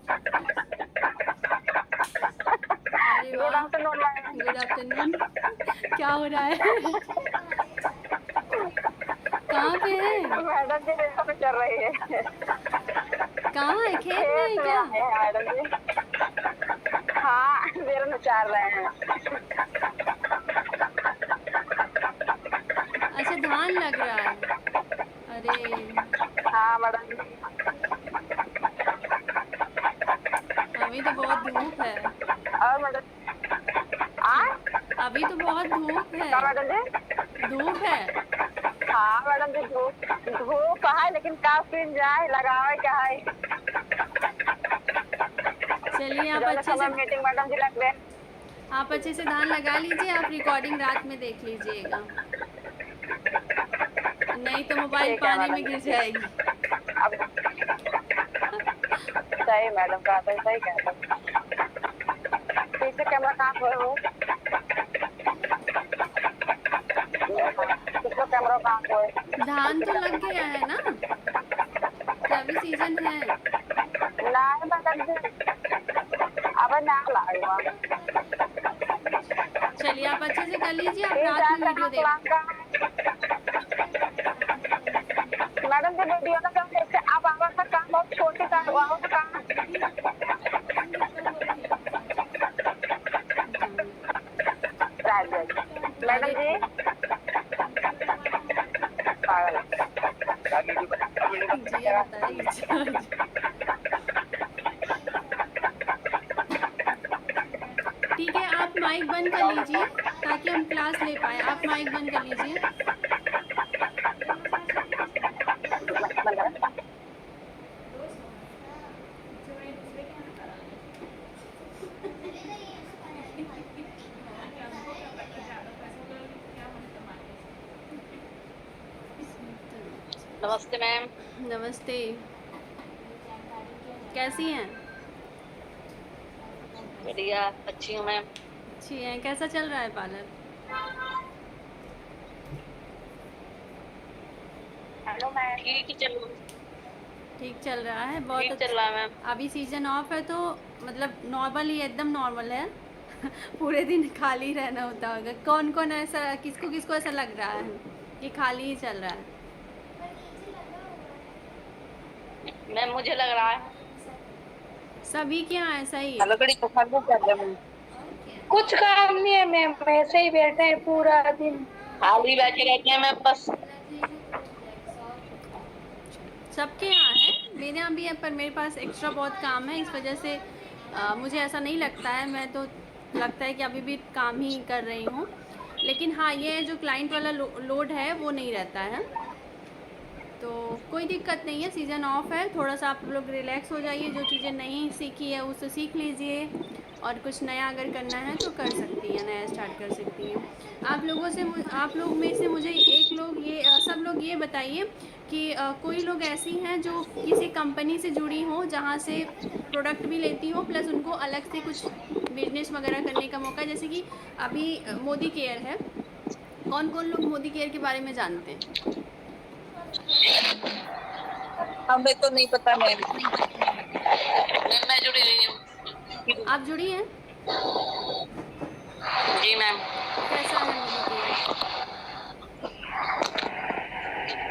अरे गुड वाह, afternoon ma'am. Good afternoon. क्या हो रहा है? कहाँ पे है? मैडम जी रेखा पे चल रही है। कहाँ है? खेत में है खेत में क्या? आए हैं मैडम जी। हाँ, देर में चार रहे हैं। अच्छा, धान लग रहा है। अरे, हाँ मैडम जी। अभी तो बहुत धूप है। और मैडम अभी तो बहुत धूप है। क्या मैडम जी? धूप है। हाँ मैडम जी, धूप धूप है लेकिन काफी जाए लगावे क्या है। चलिए, आप जौने अच्छे समय से मीटिंग मैडम जी लग गए। धान लगा लीजिए। आप रिकॉर्डिंग रात में देख लीजिएगा, नहीं तो मोबाइल ठीक है पानी मैडम में गिर जी। जाएगी। अब सही मैडम का तो सही कहते हैं। पीछे कैमरा कहाँ खोए हो? पिछले कैमरा कहाँ खोए? धान तो लग गया है ना, रबी सीजन है। नहीं मैडम जी, अब ना लागेगा। चलिए, आप अच्छे से कर लीजिए। आप तीन रात चार में वीडियो कहाँ देख। प्लान का मैडम जी, वीडियो ना कम देखते। अब आवाज का काम बहुत छोटी का आवाज का काम। मैडम अरे जी ठीक। पागल। जिया बताएगी चार्ज। ठीक है, आप माइक बंद कर लीजिए ताकि हम क्लास ले पाए। आप माइक बंद कर लीजिए। नमस्ते मैम। नमस्ते। कैसी हैं? बढ़िया, अच्छी हूँ मैम। अच्छी हैं। कैसा चल रहा है पार्लर? Hello ma'am. ठीक ही चल ठीक चल रहा है, बहुत ठीक चल अच्छा। रहा है मैम। अभी सीजन ऑफ है तो मतलब नॉर्मल ही, एकदम नॉर्मल है। पूरे दिन खाली रहना होता होगा। कौन कौन ऐसा, किसको किसको ऐसा लग रहा है कि खाली ही चल रहा है? मैम मुझे लग रहा है सभी के यहाँ ऐसा ही है। लकड़ी तो खाली चल रहा है। कुछ काम नहीं है मैम, ऐसे ही बैठे हैं पूरा दिन। खाली बैठे रहते हैं मैम बस। सबके यहाँ है, मेरे यहाँ भी है, पर मेरे पास एक्स्ट्रा बहुत काम है, इस वजह से मुझे ऐसा नहीं लगता है। मैं तो लगता है कि अभी भी काम ही कर रही हूँ। लेकिन हाँ, ये जो क्लाइंट वाला लोड है वो नहीं रहता है, तो कोई दिक्कत नहीं है। सीज़न ऑफ है, थोड़ा सा आप लोग रिलैक्स हो जाइए। जो चीज़ें नहीं सीखी है उसे सीख लीजिए, और कुछ नया अगर करना है तो कर सकती हैं, नया स्टार्ट कर सकती हैं। आप लोग में से मुझे सब लोग ये बताइए कि कोई लोग ऐसी हैं जो किसी कंपनी से जुड़ी हों, जहाँ से प्रोडक्ट भी लेती हो प्लस उनको अलग से कुछ बिजनेस वगैरह करने का मौका। जैसे कि अभी मोदी केयर है, कौन कौन लोग मोदी केयर के बारे में जानते हैं? हमें तो नहीं पता मैम। मैं जुड़ी हुई हूँ। आप जुड़ी हैं? जी मैम। कैसा है मोदी केयर?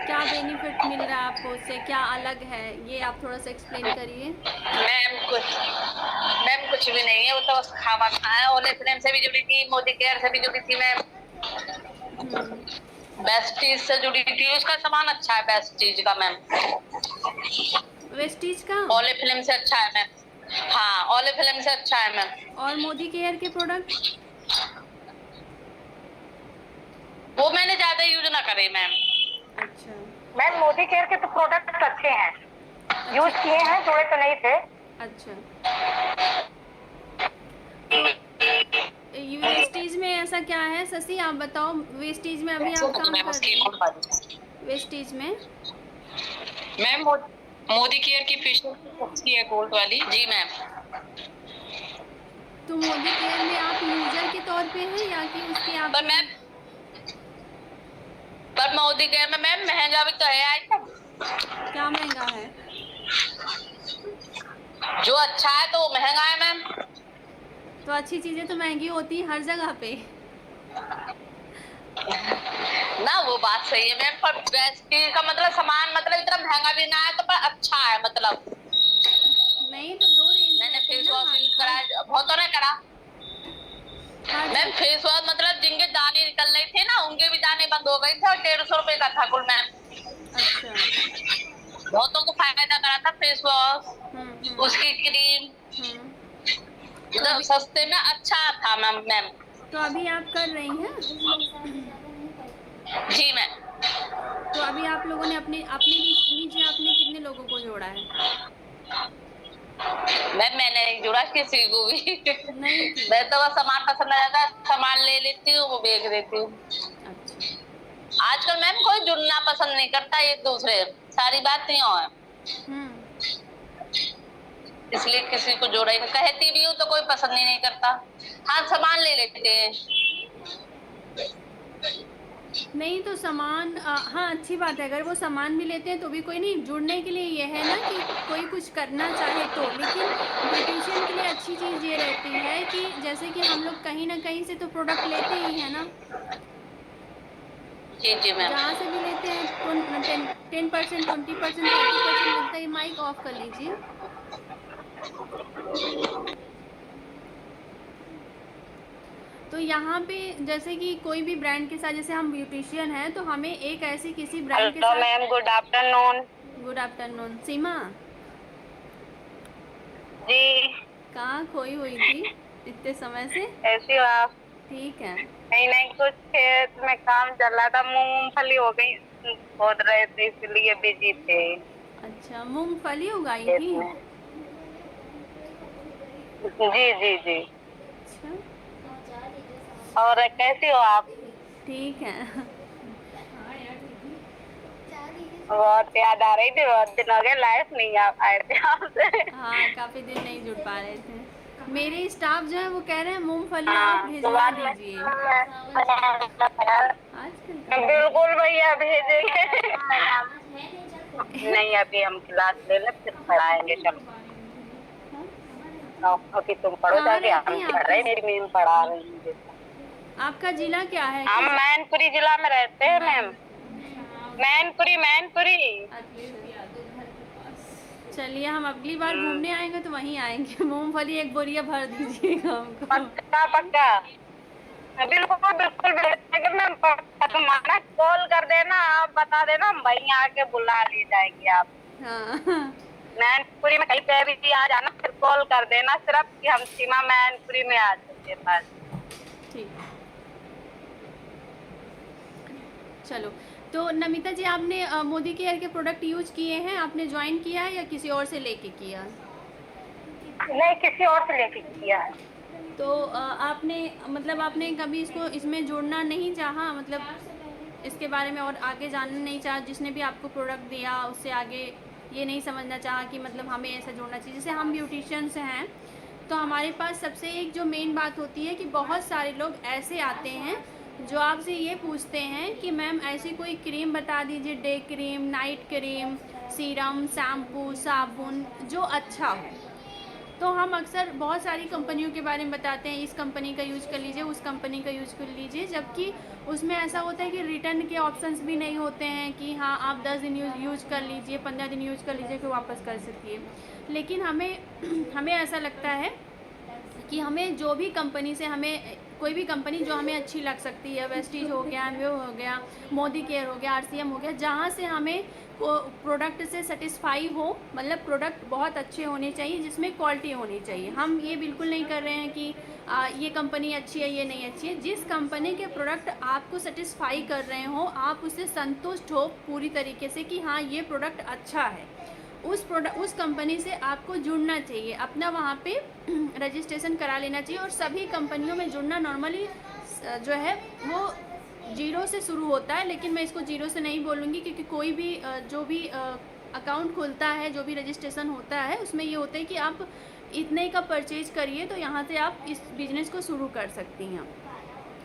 क्या बेनिफिट मिल रहा है आपको उससे? क्या अलग है, ये आप थोड़ा सा एक्सप्लेन करिए। मैम कुछ भी नहीं है, वो तो बस खावा खाया। ओले फ्लेम से भी जुड़ी थी, मोदी केयर से भी जुड़ी थी मैम। बेस्ट चीज से जुड़ी थी, उसका सामान अच्छा है बेस्ट चीज का मैम। वेस्टीज का? ओले फिल्म से अच्छा है मैम। हाँ, ओले फिल्म से अच्छा है मैम। और मोदी केयर के प्रोडक्ट? वो मैंने ज्यादा यूज ना करे मैम। अच्छा। मैम मोदी केयर के तो प्रोडक्ट अच्छे हैं, यूज किए हैं, थोड़े तो नहीं थे। अच्छा, तो वेस्टीज में ऐसा क्या है? शशि आप बताओ, वेस्टीज में अभी आप काम कर रहे हैं वेस्टीज में? मैम मोदी केयर की फेशियल अच्छी है, गोल्ड वाली। जी मैम। तो मोदी केयर में आप यूजर के तौर पे हैं या कि उसके आप? पर मोदी केयर में मैम महंगा भी तो है आइटम। क्या महंगा है? जो अच्छा है तो महंगा है मैम। तो अच्छी चीजें तो महंगी होती है हर जगह पे। ना वो बात सही है मैम, पर बेस्ट का मतलब सामान मतलब इतना महंगा भी ना है तो पर अच्छा है मतलब। नहीं तो दो रेंज मैंने रहते हैं फेस ना वॉश यूज करा, बहुतों ने करा हर मैम। जगह। फेस वॉश मतलब जिनके दाने निकल रहे थे ना उनके भी दाने बंद हो गए थे, और 150 रुपए का था कुल मैम। अच्छा। बहुतों को फायदा करा था फेस वॉश, हम्म। उसकी क्रीम, हम्म। तो मतलब अभी सस्ते में अच्छा था मैम। तो अभी आप कर रही हैं? जी मैम। तो अभी आप लोगों ने अपने अपने नीचे आपने कितने लोगों को जोड़ा है? मैम मैंने नहीं जुड़ा किसी को भी। नहीं की। मैं तो बस सामान पसंद आ जाता है, सामान ले लेती हूँ, वो बेच देती हूँ। अच्छा। आजकल मैम कोई जुड़ना पसंद नहीं करता एक दूसरे, सारी बात नहीं है, हम्म। इसलिए किसी को जोड़ा ही नहीं। कहती भी हूँ तो कोई पसंद ही नहीं करता। हाँ सामान ले लेते हैं। नहीं तो सामान हाँ अच्छी बात है, अगर वो सामान भी लेते हैं तो भी कोई नहीं, जुड़ने के लिए ये है ना कि कोई कुछ करना चाहे तो। लेकिन ब्यूटिशियन के लिए अच्छी चीज़ ये रहती है कि जैसे कि हम लोग कहीं ना कहीं से तो प्रोडक्ट लेते ही है ना, जी जी मैम। जहाँ से भी लेते हैं 10% 20% 30% मिलता है। माइक ऑफ कर लीजिए। तो यहाँ पे जैसे कि कोई भी ब्रांड के साथ, जैसे हम ब्यूटिशियन हैं तो हमें एक ऐसी किसी ब्रांड के हेलो साथ। Ma'am, good afternoon. Good afternoon. Seema ji. कहाँ खोई हुई थी इतने समय से? कैसी हो आप? ठीक है। नहीं नहीं, कुछ खेत में काम चल रहा था, मूंगफली हो गई, खोद रहे थे इसलिए बिजी थे अच्छा, मूंगफली उगाई खेत थी? में। जी जी जी। अच्छा। और कैसी हो आप? ठीक है। बहुत याद आ रही थी, बहुत दिन हो गए, लाइफ नहीं आ आए थे आपसे। हाँ काफ़ी दिन नहीं जुड़ पा रहे थे। मेरे स्टाफ जो है वो कह रहे हैं मूंगफली आप हाँ तो भिजवा बाद में दीजिए। आजकल बिल्कुल भैया भेजेंगे। नहीं अभी हम क्लास ले ले फिर पढ़ाएंगे, चलो। अभी तुम पढ़ो कहाँ जाके, रहती हम हैं पढ़ रहे, मेरी मैम पढ़ा रही है। आपका जिला क्या है? हम मैनपुरी जिला में रहते हैं मैम। मैनपुरी मैनपुरी। चलिए हम अगली बार घूमने आएंगे तो वहीं आएंगे। मूंगफली एक बोरिया भर दीजिएगा हमको। पक्का पक्का। बिल्कुल बिल्कुल भेजेंगे मैम, पक्का। तुम आना, कॉल कर देना, आप बता देना, हम वहीं आके बुला ले जाएंगे आप। हाँ मैनपुरी में कहीं पे भी आ जाना, फिर कॉल कर देना सिर्फ कि हम सीमा मैनपुरी में आ चुके बस। ठीक। चलो तो नमिता जी, आपने मोदी केयर के प्रोडक्ट यूज किए हैं? आपने ज्वाइन किया है या किसी और से लेके किया? नहीं, किसी और से लेके किया है। तो आपने मतलब आपने कभी इसको इसमें जोड़ना नहीं चाहा, मतलब इसके बारे में और आगे जानना नहीं चाहा? जिसने भी आपको प्रोडक्ट दिया उससे आगे ये नहीं समझना चाहा कि मतलब हमें ऐसा जोड़ना चाहिए? जैसे हम ब्यूटिशियंस हैं तो हमारे पास सबसे एक जो मेन बात होती है कि बहुत सारे लोग ऐसे आते हैं जो आपसे ये पूछते हैं कि मैम ऐसी कोई क्रीम बता दीजिए, day cream, night cream, serum, shampoo, साबुन जो अच्छा हो। तो हम अक्सर बहुत सारी कंपनियों के बारे में बताते हैं, इस कंपनी का यूज़ कर लीजिए, उस कंपनी का यूज़ कर लीजिए, जबकि उसमें ऐसा होता है कि रिटर्न के ऑप्शंस भी नहीं होते हैं कि हाँ आप 10 दिन यूज़ कर लीजिए, 15 दिन यूज़ कर लीजिए, फिर वापस कर सकिए। लेकिन हमें ऐसा लगता है कि हमें जो भी कंपनी से, हमें कोई भी कंपनी जो हमें अच्छी लग सकती है, वेस्टीज हो गया, एमवे हो गया, मोदी केयर हो गया, आरसीएम हो गया, जहाँ से हमें प्रोडक्ट से सेटिस्फाई हो, मतलब प्रोडक्ट बहुत अच्छे होने चाहिए, जिसमें क्वालिटी होनी चाहिए। हम ये बिल्कुल नहीं कर रहे हैं कि ये कंपनी अच्छी है, ये नहीं अच्छी है। जिस कंपनी के प्रोडक्ट आपको सेटिस्फाई कर रहे हो, आप उससे संतुष्ट हो पूरी तरीके से कि हाँ ये प्रोडक्ट अच्छा है, उस कंपनी से आपको जुड़ना चाहिए, अपना वहाँ पे रजिस्ट्रेशन करा लेना चाहिए। और सभी कंपनियों में जुड़ना नॉर्मली जो है वो 0 से शुरू होता है, लेकिन मैं इसको 0 से नहीं बोलूँगी, क्योंकि कोई भी जो भी अकाउंट खुलता है, जो भी रजिस्ट्रेशन होता है, उसमें ये होता है कि आप इतने का परचेज करिए तो यहाँ से आप इस बिज़नेस को शुरू कर सकती हैं।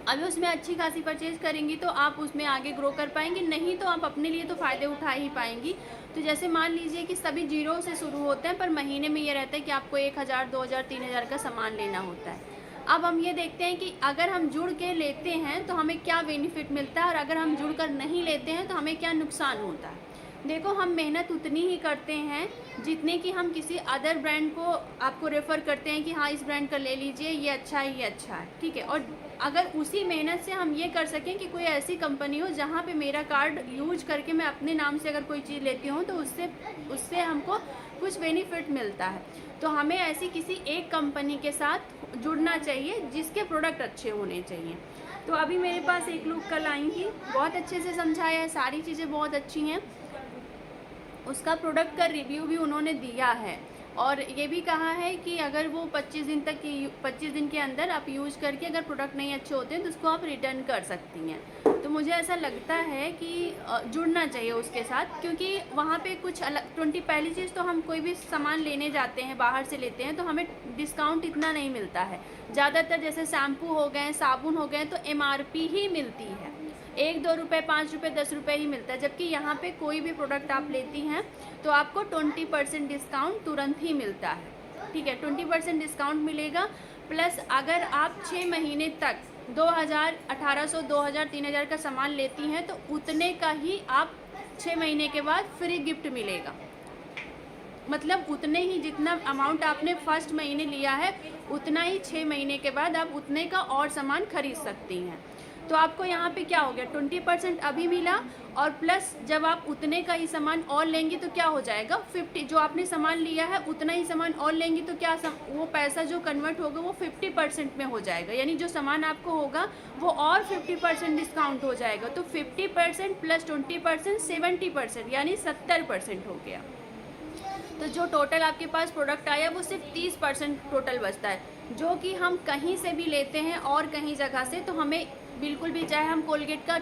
अभी उसमें अच्छी खासी परचेज करेंगी तो आप उसमें आगे ग्रो कर पाएंगी, नहीं तो आप अपने लिए तो फ़ायदे उठा ही पाएंगी। तो जैसे मान लीजिए कि सभी जीरो से शुरू होते हैं, पर महीने में ये रहता है कि आपको 1000, 2000, 3000 का सामान लेना होता है। अब हम ये देखते हैं कि अगर हम जुड़ के लेते हैं तो हमें क्या बेनिफिट मिलता है, और अगर हम जुड़ कर नहीं लेते हैं तो हमें क्या नुकसान होता है। देखो, हम मेहनत उतनी ही करते हैं जितने कि हम किसी अदर ब्रांड को आपको रेफ़र करते हैं कि हाँ, इस ब्रांड का ले लीजिए, ये अच्छा है, ये अच्छा है, ठीक है। और अगर उसी मेहनत से हम ये कर सकें कि कोई ऐसी कंपनी हो जहाँ पे मेरा कार्ड यूज करके मैं अपने नाम से अगर कोई चीज़ लेती हूँ तो उससे हमको कुछ बेनिफिट मिलता है, तो हमें ऐसी किसी एक कंपनी के साथ जुड़ना चाहिए जिसके प्रोडक्ट अच्छे होने चाहिए। तो अभी मेरे पास एक लोग कल आई थी, बहुत अच्छे से समझाया है, सारी चीज़ें बहुत अच्छी हैं, उसका प्रोडक्ट का रिव्यू भी उन्होंने दिया है, और ये भी कहा है कि अगर वो 25 दिन के अंदर आप यूज़ करके अगर प्रोडक्ट नहीं अच्छे होते हैं तो उसको आप रिटर्न कर सकती हैं। तो मुझे ऐसा लगता है कि जुड़ना चाहिए उसके साथ, क्योंकि वहाँ पे कुछ अलग पहली चीज़ तो हम कोई भी सामान लेने जाते हैं, बाहर से लेते हैं तो हमें डिस्काउंट इतना नहीं मिलता है। ज़्यादातर जैसे शैम्पू हो गए, साबुन हो गए, तो MRP ही मिलती है, 1-2 रुपये, 5 रुपये, 10 रुपये ही मिलता है। जबकि यहाँ पे कोई भी प्रोडक्ट आप लेती हैं तो आपको 20% डिस्काउंट तुरंत ही मिलता है, ठीक है। 20% डिस्काउंट मिलेगा, प्लस अगर आप 6 महीने तक 2000, 1800, 2000, 3000 का सामान लेती हैं तो उतने का ही आप 6 महीने के बाद फ्री गिफ्ट मिलेगा। मतलब उतने ही जितना अमाउंट आपने फर्स्ट महीने लिया है उतना ही 6 महीने के बाद आप उतने का और सामान खरीद सकती हैं। तो आपको यहाँ पे क्या हो गया, 20% अभी मिला, और प्लस जब आप उतने का ही सामान और लेंगी तो क्या हो जाएगा, 50, जो आपने सामान लिया है उतना ही सामान और लेंगी तो क्या वो पैसा जो कन्वर्ट होगा वो 50% में हो जाएगा, यानी जो सामान आपको होगा वो और 50% डिस्काउंट हो जाएगा। तो 50% प्लस 20% 70%, यानी 70% हो गया। तो जो टोटल आपके पास प्रोडक्ट आया वो सिर्फ 30% टोटल बचता है, जो कि हम कहीं से भी लेते हैं और कहीं जगह से, तो हमें बिल्कुल भी, चाहे हम कोलगेट का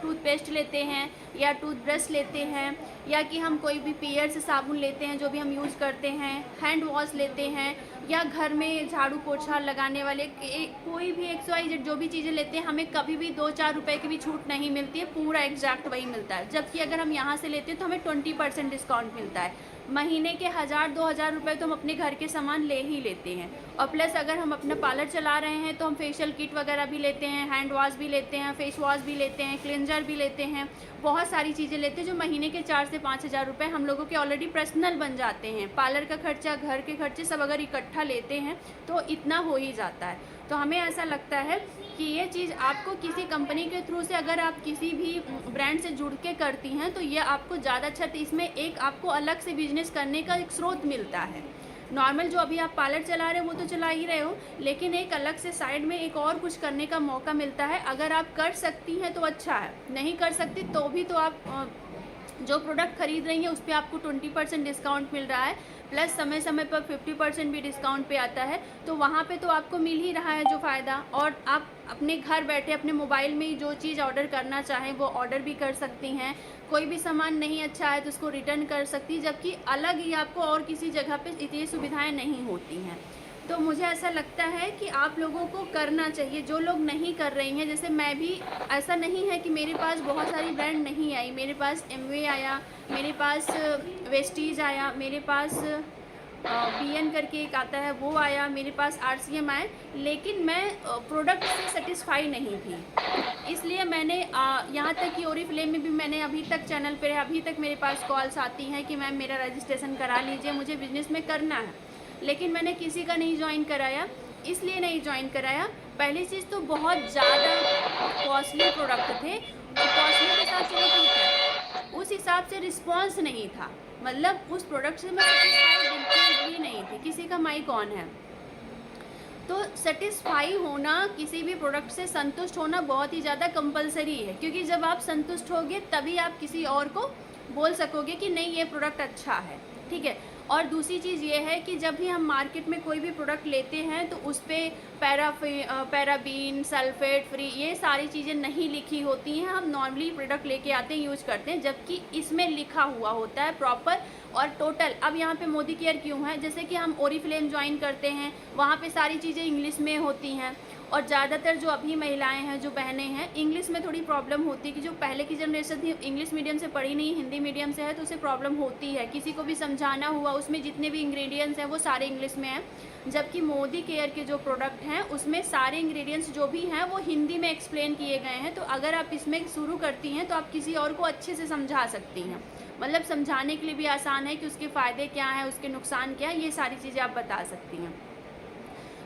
टूथपेस्ट लेते हैं या टूथब्रश लेते हैं, या कि हम कोई भी पियर से साबुन लेते हैं जो भी हम यूज़ करते हैं, हैंड वॉश लेते हैं, या घर में झाड़ू पोछा लगाने वाले कोई भी XYZ जो भी चीज़ें लेते हैं, हमें कभी भी 2-4 रुपये की भी छूट नहीं मिलती है, पूरा एग्जैक्ट वही मिलता है। जबकि अगर हम यहाँ से लेते हैं तो हमें 20% डिस्काउंट मिलता है। महीने के 1000-2000 रुपये तो हम अपने घर के सामान ले ही लेते हैं, और प्लस अगर हम अपना पार्लर चला रहे हैं तो हम फेशियल किट वगैरह भी लेते हैं, हैंड वॉश भी लेते हैं, फेस वॉश भी लेते हैं, क्लिनजर भी लेते हैं, बहुत सारी चीज़ें लेते हैं जो महीने के 4 से 5000 रुपये हम लोगों के ऑलरेडी पर्सनल बन जाते हैं। पार्लर का खर्चा, घर के खर्चे सब अगर इकट्ठा लेते हैं तो इतना हो ही जाता है। तो हमें ऐसा लगता है कि ये चीज़ आपको किसी कंपनी के थ्रू से, अगर आप किसी भी ब्रांड से जुड़ के करती हैं तो ये आपको ज़्यादा अच्छा, इसमें एक आपको अलग से बिजनेस करने का एक स्रोत मिलता है। नॉर्मल जो अभी आप पार्लर चला रहे हो वो तो चला ही रहे हो, लेकिन एक अलग से साइड में एक और कुछ करने का मौका मिलता है। अगर आप कर सकती हैं तो अच्छा है, नहीं कर सकती तो भी तो आप जो प्रोडक्ट खरीद रही हैं उस पर आपको 20% डिस्काउंट मिल रहा है, प्लस समय समय पर 50% भी डिस्काउंट पे आता है, तो वहाँ पे तो आपको मिल ही रहा है जो फ़ायदा। और आप अपने घर बैठे अपने मोबाइल में ही जो चीज़ ऑर्डर करना चाहें वो ऑर्डर भी कर सकती हैं। कोई भी सामान नहीं अच्छा है तो उसको रिटर्न कर सकती, जबकि अलग ही आपको और किसी जगह पे इतनी सुविधाएं नहीं होती हैं। तो मुझे ऐसा लगता है कि आप लोगों को करना चाहिए, जो लोग नहीं कर रही हैं। जैसे मैं भी, ऐसा नहीं है कि मेरे पास बहुत सारी ब्रांड नहीं आई, मेरे पास एमवे आया, मेरे पास वेस्टीज आया, मेरे पास BN करके एक आता है वो आया, मेरे पास RCM आए, लेकिन मैं प्रोडक्ट से सेटिस्फाई नहीं थी। इसलिए मैंने यहाँ तक कि ओरिफ्लेम में भी मैंने अभी तक चैनल पर अभी तक मेरे पास कॉल्स आती हैं कि मैम मेरा रजिस्ट्रेशन करा लीजिए, मुझे बिज़नेस में करना है, लेकिन मैंने किसी का नहीं ज्वाइन कराया। इसलिए नहीं ज्वाइन कराया, पहली चीज़ तो बहुत ज़्यादा कॉस्टली प्रोडक्ट थे, और कॉस्टली के साथ चलो ठीक है, उस हिसाब से रिस्पॉन्स नहीं था, मतलब उस प्रोडक्ट से मैं सेटिस्फाई बिल्कुल भी नहीं थी। किसी का माई कौन है, तो सेटिस्फाई होना, किसी भी प्रोडक्ट से संतुष्ट होना बहुत ही ज़्यादा कंपलसरी है, क्योंकि जब आप संतुष्ट होगे तभी आप किसी और को बोल सकोगे कि नहीं ये प्रोडक्ट अच्छा है, ठीक है। और दूसरी चीज़ ये है कि जब भी हम मार्केट में कोई भी प्रोडक्ट लेते हैं तो उस पर पैराबीन, सल्फेट फ्री, ये सारी चीज़ें नहीं लिखी होती हैं। हम नॉर्मली प्रोडक्ट लेके आते हैं, यूज़ करते हैं, जबकि इसमें लिखा हुआ होता है प्रॉपर और टोटल। अब यहाँ पे मोदी केयर क्यों है, जैसे कि हम ओरिफ्लेम ज्वाइन करते हैं, वहाँ पे सारी चीज़ें इंग्लिश में होती हैं, और ज़्यादातर जो अभी महिलाएं हैं, जो बहनें हैं, इंग्लिश में थोड़ी प्रॉब्लम होती है कि जो पहले की जनरेशन थी इंग्लिश मीडियम से पढ़ी नहीं, हिंदी मीडियम से है, तो उसे प्रॉब्लम होती है। किसी को भी समझाना हुआ, उसमें जितने भी इंग्रेडिएंट्स हैं वो सारे इंग्लिश में हैं, जबकि मोदी केयर के जो प्रोडक्ट हैं उसमें सारे इंग्रेडिएंट्स जो भी हैं वो हिंदी में एक्सप्लेन किए गए हैं। तो अगर आप इसमें शुरू करती हैं तो आप किसी और को अच्छे से समझा सकती हैं, मतलब समझाने के लिए भी आसान है कि उसके फ़ायदे क्या हैं, उसके नुकसान क्या है, ये सारी चीज़ें आप बता सकती हैं।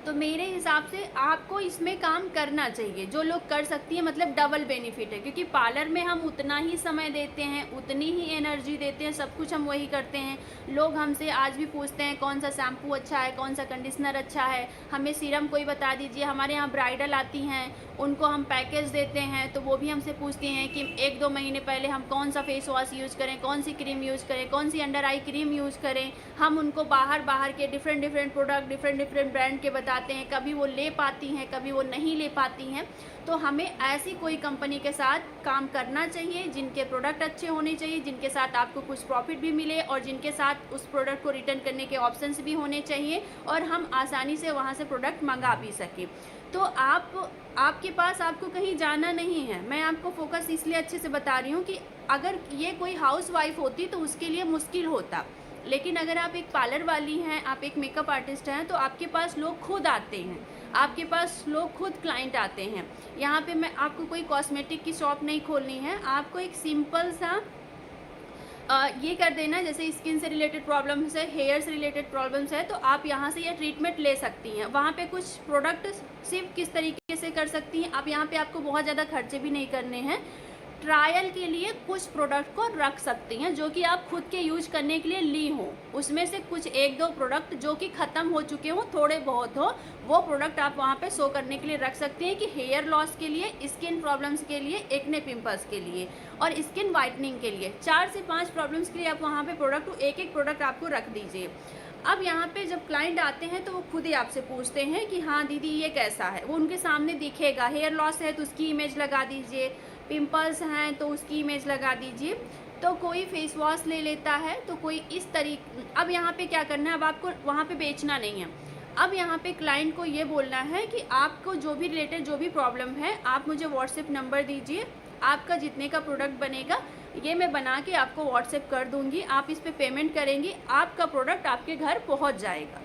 तो मेरे हिसाब से आपको इसमें काम करना चाहिए, जो लोग कर सकती हैं, मतलब डबल बेनिफिट है, क्योंकि पार्लर में हम उतना ही समय देते हैं, उतनी ही एनर्जी देते हैं, सब कुछ हम वही करते हैं। लोग हमसे आज भी पूछते हैं कौन सा शैम्पू अच्छा है, कौन सा कंडीशनर अच्छा है, हमें सीरम कोई बता दीजिए। हमारे यहाँ ब्राइडल आती हैं, उनको हम पैकेज देते हैं, तो वो भी हमसे पूछती हैं कि 1-2 महीने पहले हम कौन सा फेस वॉश यूज़ करें, कौन सी क्रीम यूज़ करें, कौन सी अंडर आई क्रीम यूज़ करें। हम उनको बाहर के डिफरेंट प्रोडक्ट डिफरेंट ब्रांड के बताते हैं, कभी वो ले पाती हैं, कभी वो नहीं ले पाती हैं। तो हमें ऐसी कोई कंपनी के साथ काम करना चाहिए जिनके प्रोडक्ट अच्छे होने चाहिए, जिनके साथ आपको कुछ प्रॉफिट भी मिले और जिनके साथ उस प्रोडक्ट को रिटर्न करने के ऑप्शंस भी होने चाहिए और हम आसानी से वहाँ से प्रोडक्ट मंगा भी सकें। तो आपके पास आपको कहीं जाना नहीं है। मैं आपको फोकस इसलिए अच्छे से बता रही हूँ कि अगर ये कोई हाउस वाइफ होती तो उसके लिए मुश्किल होता, लेकिन अगर आप एक पार्लर वाली हैं, आप एक मेकअप आर्टिस्ट हैं, तो आपके पास लोग खुद आते हैं, आपके पास लोग खुद क्लाइंट आते हैं। यहाँ पे मैं आपको कोई कॉस्मेटिक की शॉप नहीं खोलनी है, आपको एक सिंपल सा ये कर देना, जैसे स्किन से रिलेटेड प्रॉब्लम्स है, हेयर से रिलेटेड प्रॉब्लम्स है, तो आप यहाँ से ये ट्रीटमेंट ले सकती हैं। वहाँ पे कुछ प्रोडक्ट सिर्फ किस तरीके से कर सकती हैं आप, यहाँ पे आपको बहुत ज़्यादा खर्चे भी नहीं करने हैं। ट्रायल के लिए कुछ प्रोडक्ट को रख सकती हैं जो कि आप खुद के यूज करने के लिए ली हो, उसमें से कुछ 1-2 प्रोडक्ट जो कि ख़त्म हो चुके हों, थोड़े बहुत हो, वो प्रोडक्ट आप वहाँ पे शो करने के लिए रख सकती हैं कि हेयर लॉस के लिए, स्किन प्रॉब्लम्स के लिए, एक्ने पिंपल्स के लिए और स्किन वाइटनिंग के लिए 4 से 5 प्रॉब्लम्स के लिए आप वहाँ पे प्रोडक्ट, एक प्रोडक्ट आपको रख दीजिए। अब यहाँ पे जब क्लाइंट आते हैं तो वो खुद ही आपसे पूछते हैं कि हाँ दीदी ये कैसा है, वो उनके सामने दिखेगा। हेयर लॉस है तो उसकी इमेज लगा दीजिए, पिंपल्स हैं तो उसकी इमेज लगा दीजिए। तो कोई फेस वॉश ले लेता है, तो कोई इस तरीके। अब यहाँ पे क्या करना है, अब आपको वहाँ पे बेचना नहीं है, अब यहाँ पे क्लाइंट को ये बोलना है कि आपको जो भी रिलेटेड जो भी प्रॉब्लम है आप मुझे व्हाट्सएप नंबर दीजिए, आपका जितने का प्रोडक्ट बनेगा ये मैं बना के आपको व्हाट्सएप कर दूँगी, आप इस पर पेमेंट करेंगी, आपका प्रोडक्ट आपके घर पहुँच जाएगा।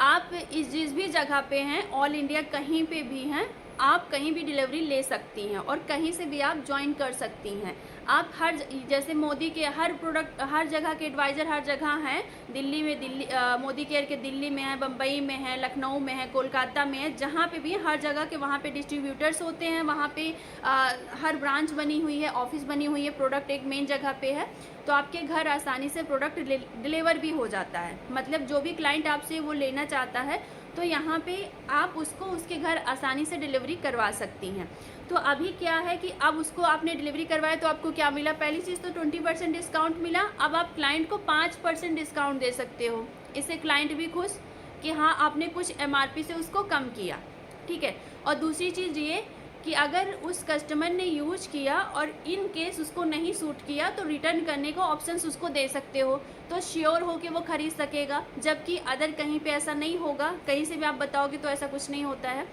आप जिस भी जगह पे हैं, ऑल इंडिया कहीं पे भी हैं, आप कहीं भी डिलीवरी ले सकती हैं और कहीं से भी आप ज्वाइन कर सकती हैं। आप हर, जैसे मोदी के हर प्रोडक्ट, हर जगह के एडवाइज़र हर जगह हैं। दिल्ली में मोदी केयर के दिल्ली में है, बम्बई में है, लखनऊ में है, कोलकाता में है, जहाँ पे भी है हर जगह के वहाँ पे डिस्ट्रीब्यूटर्स होते हैं। वहाँ पे हर ब्रांच बनी हुई है, ऑफिस बनी हुई है, प्रोडक्ट एक मेन जगह पे है, तो आपके घर आसानी से प्रोडक्ट डिलीवर भी हो जाता है। मतलब जो भी क्लाइंट आपसे वो लेना चाहता है तो यहाँ पे आप उसको उसके घर आसानी से डिलीवरी करवा सकती हैं। तो अभी क्या है कि अब उसको आपने डिलीवरी करवाया तो आपको क्या मिला, पहली चीज़ तो 20% डिस्काउंट मिला। अब आप क्लाइंट को 5% डिस्काउंट दे सकते हो, इससे क्लाइंट भी खुश कि हाँ आपने कुछ MRP से उसको कम किया, ठीक है। और दूसरी चीज़ ये कि अगर उस कस्टमर ने यूज किया और इन केस उसको नहीं सूट किया तो रिटर्न करने को ऑप्शंस उसको दे सकते हो, तो श्योर हो कि वो ख़रीद सकेगा। जबकि अदर कहीं पे ऐसा नहीं होगा, कहीं से भी आप बताओगे तो ऐसा कुछ नहीं होता है।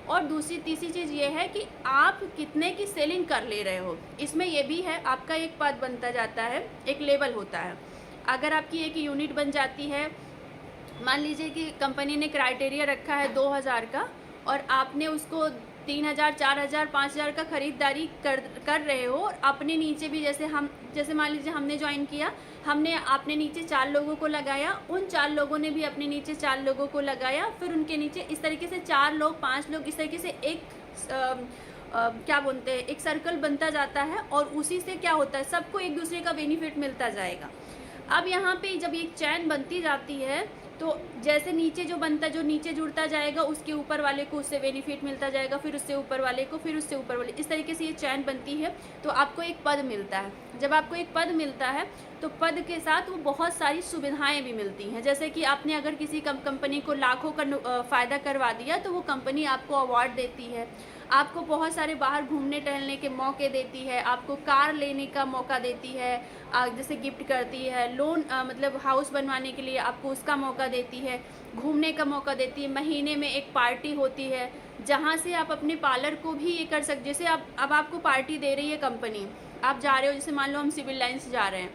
और तीसरी चीज़ ये है कि आप कितने की सेलिंग कर ले रहे हो, इसमें ये भी है। आपका एक पद बनता जाता है, एक लेवल होता है। अगर आपकी एक यूनिट बन जाती है, मान लीजिए कि कंपनी ने क्राइटेरिया रखा है 2000 का और आपने उसको 3000, 4000, 5000 का ख़रीदारी कर रहे हो, और अपने नीचे भी जैसे मान लीजिए हमने ज्वाइन किया, हमने अपने नीचे 4 लोगों को लगाया, उन 4 लोगों ने भी अपने नीचे 4 लोगों को लगाया, फिर उनके नीचे इस तरीके से 4 लोग, 5 लोग, इस तरीके से एक क्या बोलते हैं, एक सर्कल बनता जाता है और उसी से क्या होता है, सबको एक दूसरे का बेनिफिट मिलता जाएगा। अब यहाँ पे जब एक चैन बनती जाती है तो जैसे नीचे जो बनता, जो नीचे जुड़ता जाएगा उसके ऊपर वाले को उससे बेनिफिट मिलता जाएगा, फिर उससे ऊपर वाले को, फिर उससे ऊपर वाले, इस तरीके से ये चैन बनती है। तो आपको एक पद मिलता है। जब आपको एक पद मिलता है तो पद के साथ वो बहुत सारी सुविधाएं भी मिलती हैं। जैसे कि आपने अगर किसी कंपनी को लाखों का फ़ायदा करवा दिया तो वो कंपनी आपको अवार्ड देती है। आपको बहुत सारे बाहर घूमने टहलने के मौके देती है, आपको कार लेने का मौका देती है, जैसे गिफ्ट करती है, लोन मतलब हाउस बनवाने के लिए आपको उसका मौका देती है, घूमने का मौका देती है, महीने में एक पार्टी होती है जहाँ से आप अपने पार्लर को भी ये कर सकते। जैसे अब आपको पार्टी दे रही है कंपनी, आप जा रहे हो, जैसे मान लो हम सिविल लाइन्स जा रहे हैं,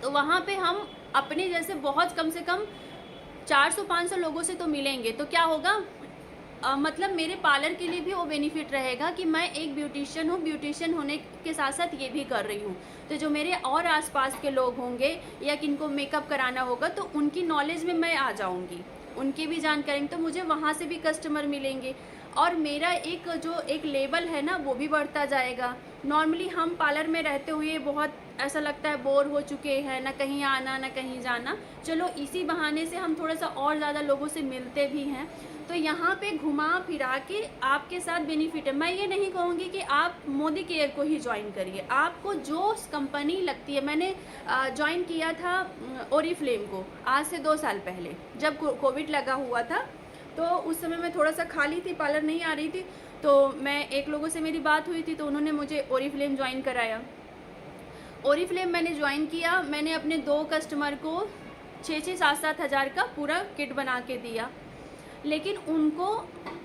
तो वहाँ पे हम अपने जैसे बहुत कम से कम 400-500 लोगों से तो मिलेंगे। तो क्या होगा, मतलब मेरे पार्लर के लिए भी वो बेनिफिट रहेगा कि मैं एक ब्यूटिशियन हूँ, ब्यूटिशियन होने के साथ साथ ये भी कर रही हूँ। तो जो मेरे और आसपास के लोग होंगे या किनको मेकअप कराना होगा तो उनकी नॉलेज में मैं आ जाऊँगी, उनकी भी जानकारी, तो मुझे वहाँ से भी कस्टमर मिलेंगे और मेरा एक लेवल है ना वो भी बढ़ता जाएगा। नॉर्मली हम पार्लर में रहते हुए बहुत ऐसा लगता है बोर हो चुके हैं, ना कहीं आना ना कहीं जाना, चलो इसी बहाने से हम थोड़ा सा और ज़्यादा लोगों से मिलते भी हैं। तो यहाँ पे घुमा फिरा के आपके साथ बेनिफिट है। मैं ये नहीं कहूँगी कि आप मोदी केयर को ही ज्वाइन करिए, आपको जो कंपनी लगती है। मैंने ज्वाइन किया था ओरिफ्लेम को आज से 2 साल पहले, जब कोविड लगा हुआ था, तो उस समय मैं थोड़ा सा खाली थी, पार्लर नहीं आ रही थी, तो मैं एक लोगों से मेरी बात हुई थी तो उन्होंने मुझे ओरिफ्लेम ज्वाइन कराया। ओरिफ्लेम मैंने ज्वाइन किया, मैंने अपने 2 कस्टमर को 6-6, 7-7 हज़ार का पूरा किट बना के दिया, लेकिन उनको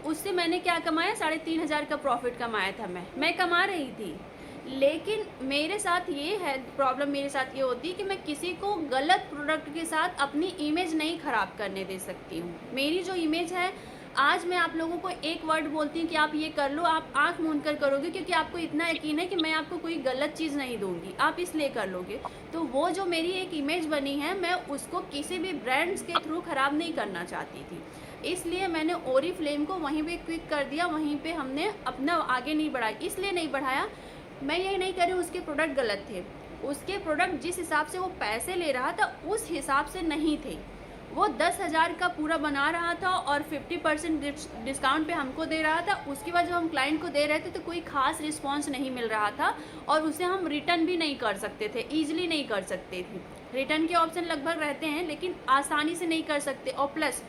उससे मैंने क्या कमाया, 3,500 का प्रॉफिट कमाया था। मैं कमा रही थी, लेकिन मेरे साथ ये है प्रॉब्लम, मेरे साथ ये होती है कि मैं किसी को गलत प्रोडक्ट के साथ अपनी इमेज नहीं ख़राब करने दे सकती हूँ। मेरी जो इमेज है, आज मैं आप लोगों को एक वर्ड बोलती हूँ कि आप ये कर लो, आप आँख मूंद कर करोगे, क्योंकि आपको इतना यकीन है कि मैं आपको कोई गलत चीज़ नहीं दूंगी, आप इसलिए कर लोगे। तो वो जो मेरी एक इमेज बनी है, मैं उसको किसी भी ब्रांड्स के थ्रू ख़राब नहीं करना चाहती थी, इसलिए मैंने ओरिफ्लेम को वहीं पे क्विक कर दिया, वहीं पे हमने अपना आगे नहीं बढ़ाया। इसलिए नहीं बढ़ाया, मैं ये नहीं कह रही उसके प्रोडक्ट गलत थे, उसके प्रोडक्ट जिस हिसाब से वो पैसे ले रहा था उस हिसाब से नहीं थे। वो 10,000 का पूरा बना रहा था और 50% डिस्काउंट पे हमको दे रहा था। उसके बाद जब हम क्लाइंट को दे रहे थे तो कोई ख़ास रिस्पांस नहीं मिल रहा था और उसे हम रिटर्न भी नहीं कर सकते थे, ईजिली नहीं कर सकते थे। रिटर्न के ऑप्शन लगभग रहते हैं लेकिन आसानी से नहीं कर सकते। और प्लस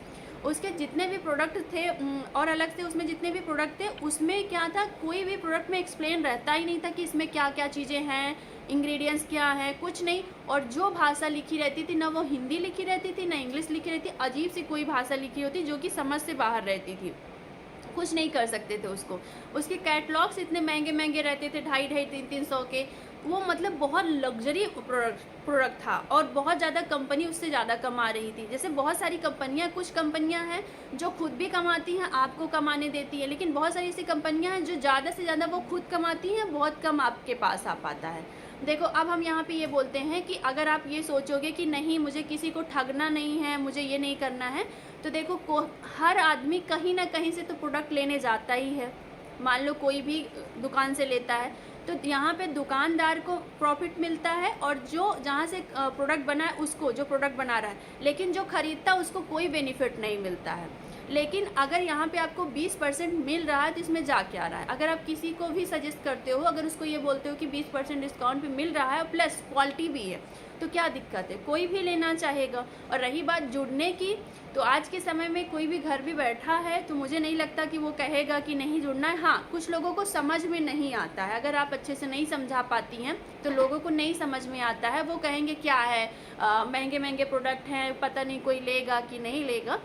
उसके जितने भी प्रोडक्ट थे और अलग से उसमें जितने भी प्रोडक्ट थे, उसमें क्या था, कोई भी प्रोडक्ट में एक्सप्लेन रहता ही नहीं था कि इसमें क्या क्या चीज़ें हैं, इंग्रेडिएंट्स क्या है, कुछ नहीं। और जो भाषा लिखी रहती थी, ना वो हिंदी लिखी रहती थी ना इंग्लिश लिखी रहती, अजीब सी कोई भाषा लिखी होती जो कि समझ से बाहर रहती थी, कुछ नहीं कर सकते थे उसको। उसके कैटलॉग्स इतने महंगे महंगे रहते थे, 250-300 के, वो मतलब बहुत लग्जरी प्रोडक्ट था और बहुत ज़्यादा कंपनी उससे ज़्यादा कमा रही थी। जैसे बहुत सारी कंपनियां, कुछ कंपनियां हैं जो खुद भी कमाती हैं, आपको कमाने देती है, लेकिन बहुत सारी ऐसी कंपनियां हैं जो ज़्यादा से ज़्यादा वो खुद कमाती हैं, बहुत कम आपके पास आ पाता है। देखो, अब हम यहाँ पे ये बोलते हैं कि अगर आप ये सोचोगे कि नहीं मुझे किसी को ठगना नहीं है, मुझे ये नहीं करना है, तो देखो हर आदमी कहीं ना कहीं से तो प्रोडक्ट लेने जाता ही है। मान लो कोई भी दुकान से लेता है तो यहाँ पे दुकानदार को प्रॉफिट मिलता है और जो जहाँ से प्रोडक्ट बना है उसको, जो प्रोडक्ट बना रहा है, लेकिन जो खरीदता है उसको कोई बेनिफिट नहीं मिलता है। लेकिन अगर यहाँ पे आपको 20% मिल रहा है तो इसमें जा क्या रहा है। अगर आप किसी को भी सजेस्ट करते हो, अगर उसको ये बोलते हो कि 20% डिस्काउंट पे मिल रहा है और प्लस क्वालिटी भी है, तो क्या दिक्कत है, कोई भी लेना चाहेगा। और रही बात जुड़ने की, तो आज के समय में कोई भी घर भी बैठा है तो मुझे नहीं लगता कि वो कहेगा कि नहीं जुड़ना है। हाँ, कुछ लोगों को समझ में नहीं आता है, अगर आप अच्छे से नहीं समझा पाती हैं तो लोगों को नहीं समझ में आता है, वो कहेंगे क्या है, महंगे महंगे प्रोडक्ट हैं, पता नहीं कोई लेगा कि नहीं लेगा।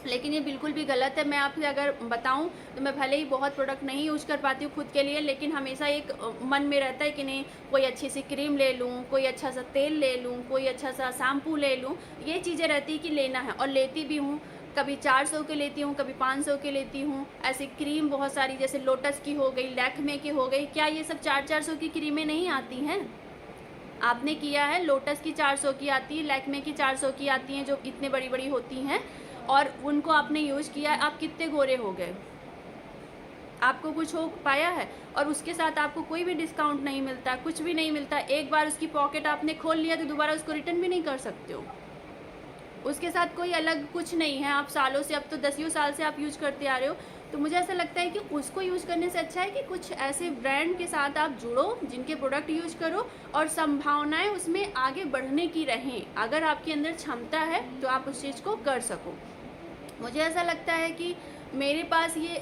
लेकिन ये बिल्कुल भी गलत है। मैं आपसे अगर बताऊं तो मैं भले ही बहुत प्रोडक्ट नहीं यूज कर पाती हूँ खुद के लिए, लेकिन हमेशा एक मन में रहता है कि नहीं कोई अच्छी सी क्रीम ले लूँ, कोई अच्छा सा तेल ले लूँ, कोई अच्छा सा शैम्पू ले लूँ, ये चीज़ें रहती है कि लेना है और लेती भी हूँ। कभी 400 के लेती हूँ, कभी 500 के लेती हूँ। ऐसी क्रीम बहुत सारी, जैसे लोटस की हो गई, लैक्मे की हो गई, क्या ये सब 400 की क्रीमें नहीं आती हैं? आपने किया है, लोटस की 400 की आती है, लैक्मे की 400 की आती हैं जो इतने बड़ी बड़ी होती हैं, और उनको आपने यूज़ किया है, आप कितने गोरे हो गए, आपको कुछ हो पाया है? और उसके साथ आपको कोई भी डिस्काउंट नहीं मिलता, कुछ भी नहीं मिलता। एक बार उसकी पॉकेट आपने खोल लिया तो दोबारा उसको रिटर्न भी नहीं कर सकते हो। उसके साथ कोई अलग कुछ नहीं है, आप सालों से, अब तो 10 साल से आप यूज करते आ रहे हो। तो मुझे ऐसा लगता है कि उसको यूज़ करने से अच्छा है कि कुछ ऐसे ब्रांड के साथ आप जुड़ो जिनके प्रोडक्ट यूज करो और संभावनाएं उसमें आगे बढ़ने की रहें। अगर आपके अंदर क्षमता है तो आप उस चीज़ को कर सको। मुझे ऐसा लगता है कि मेरे पास ये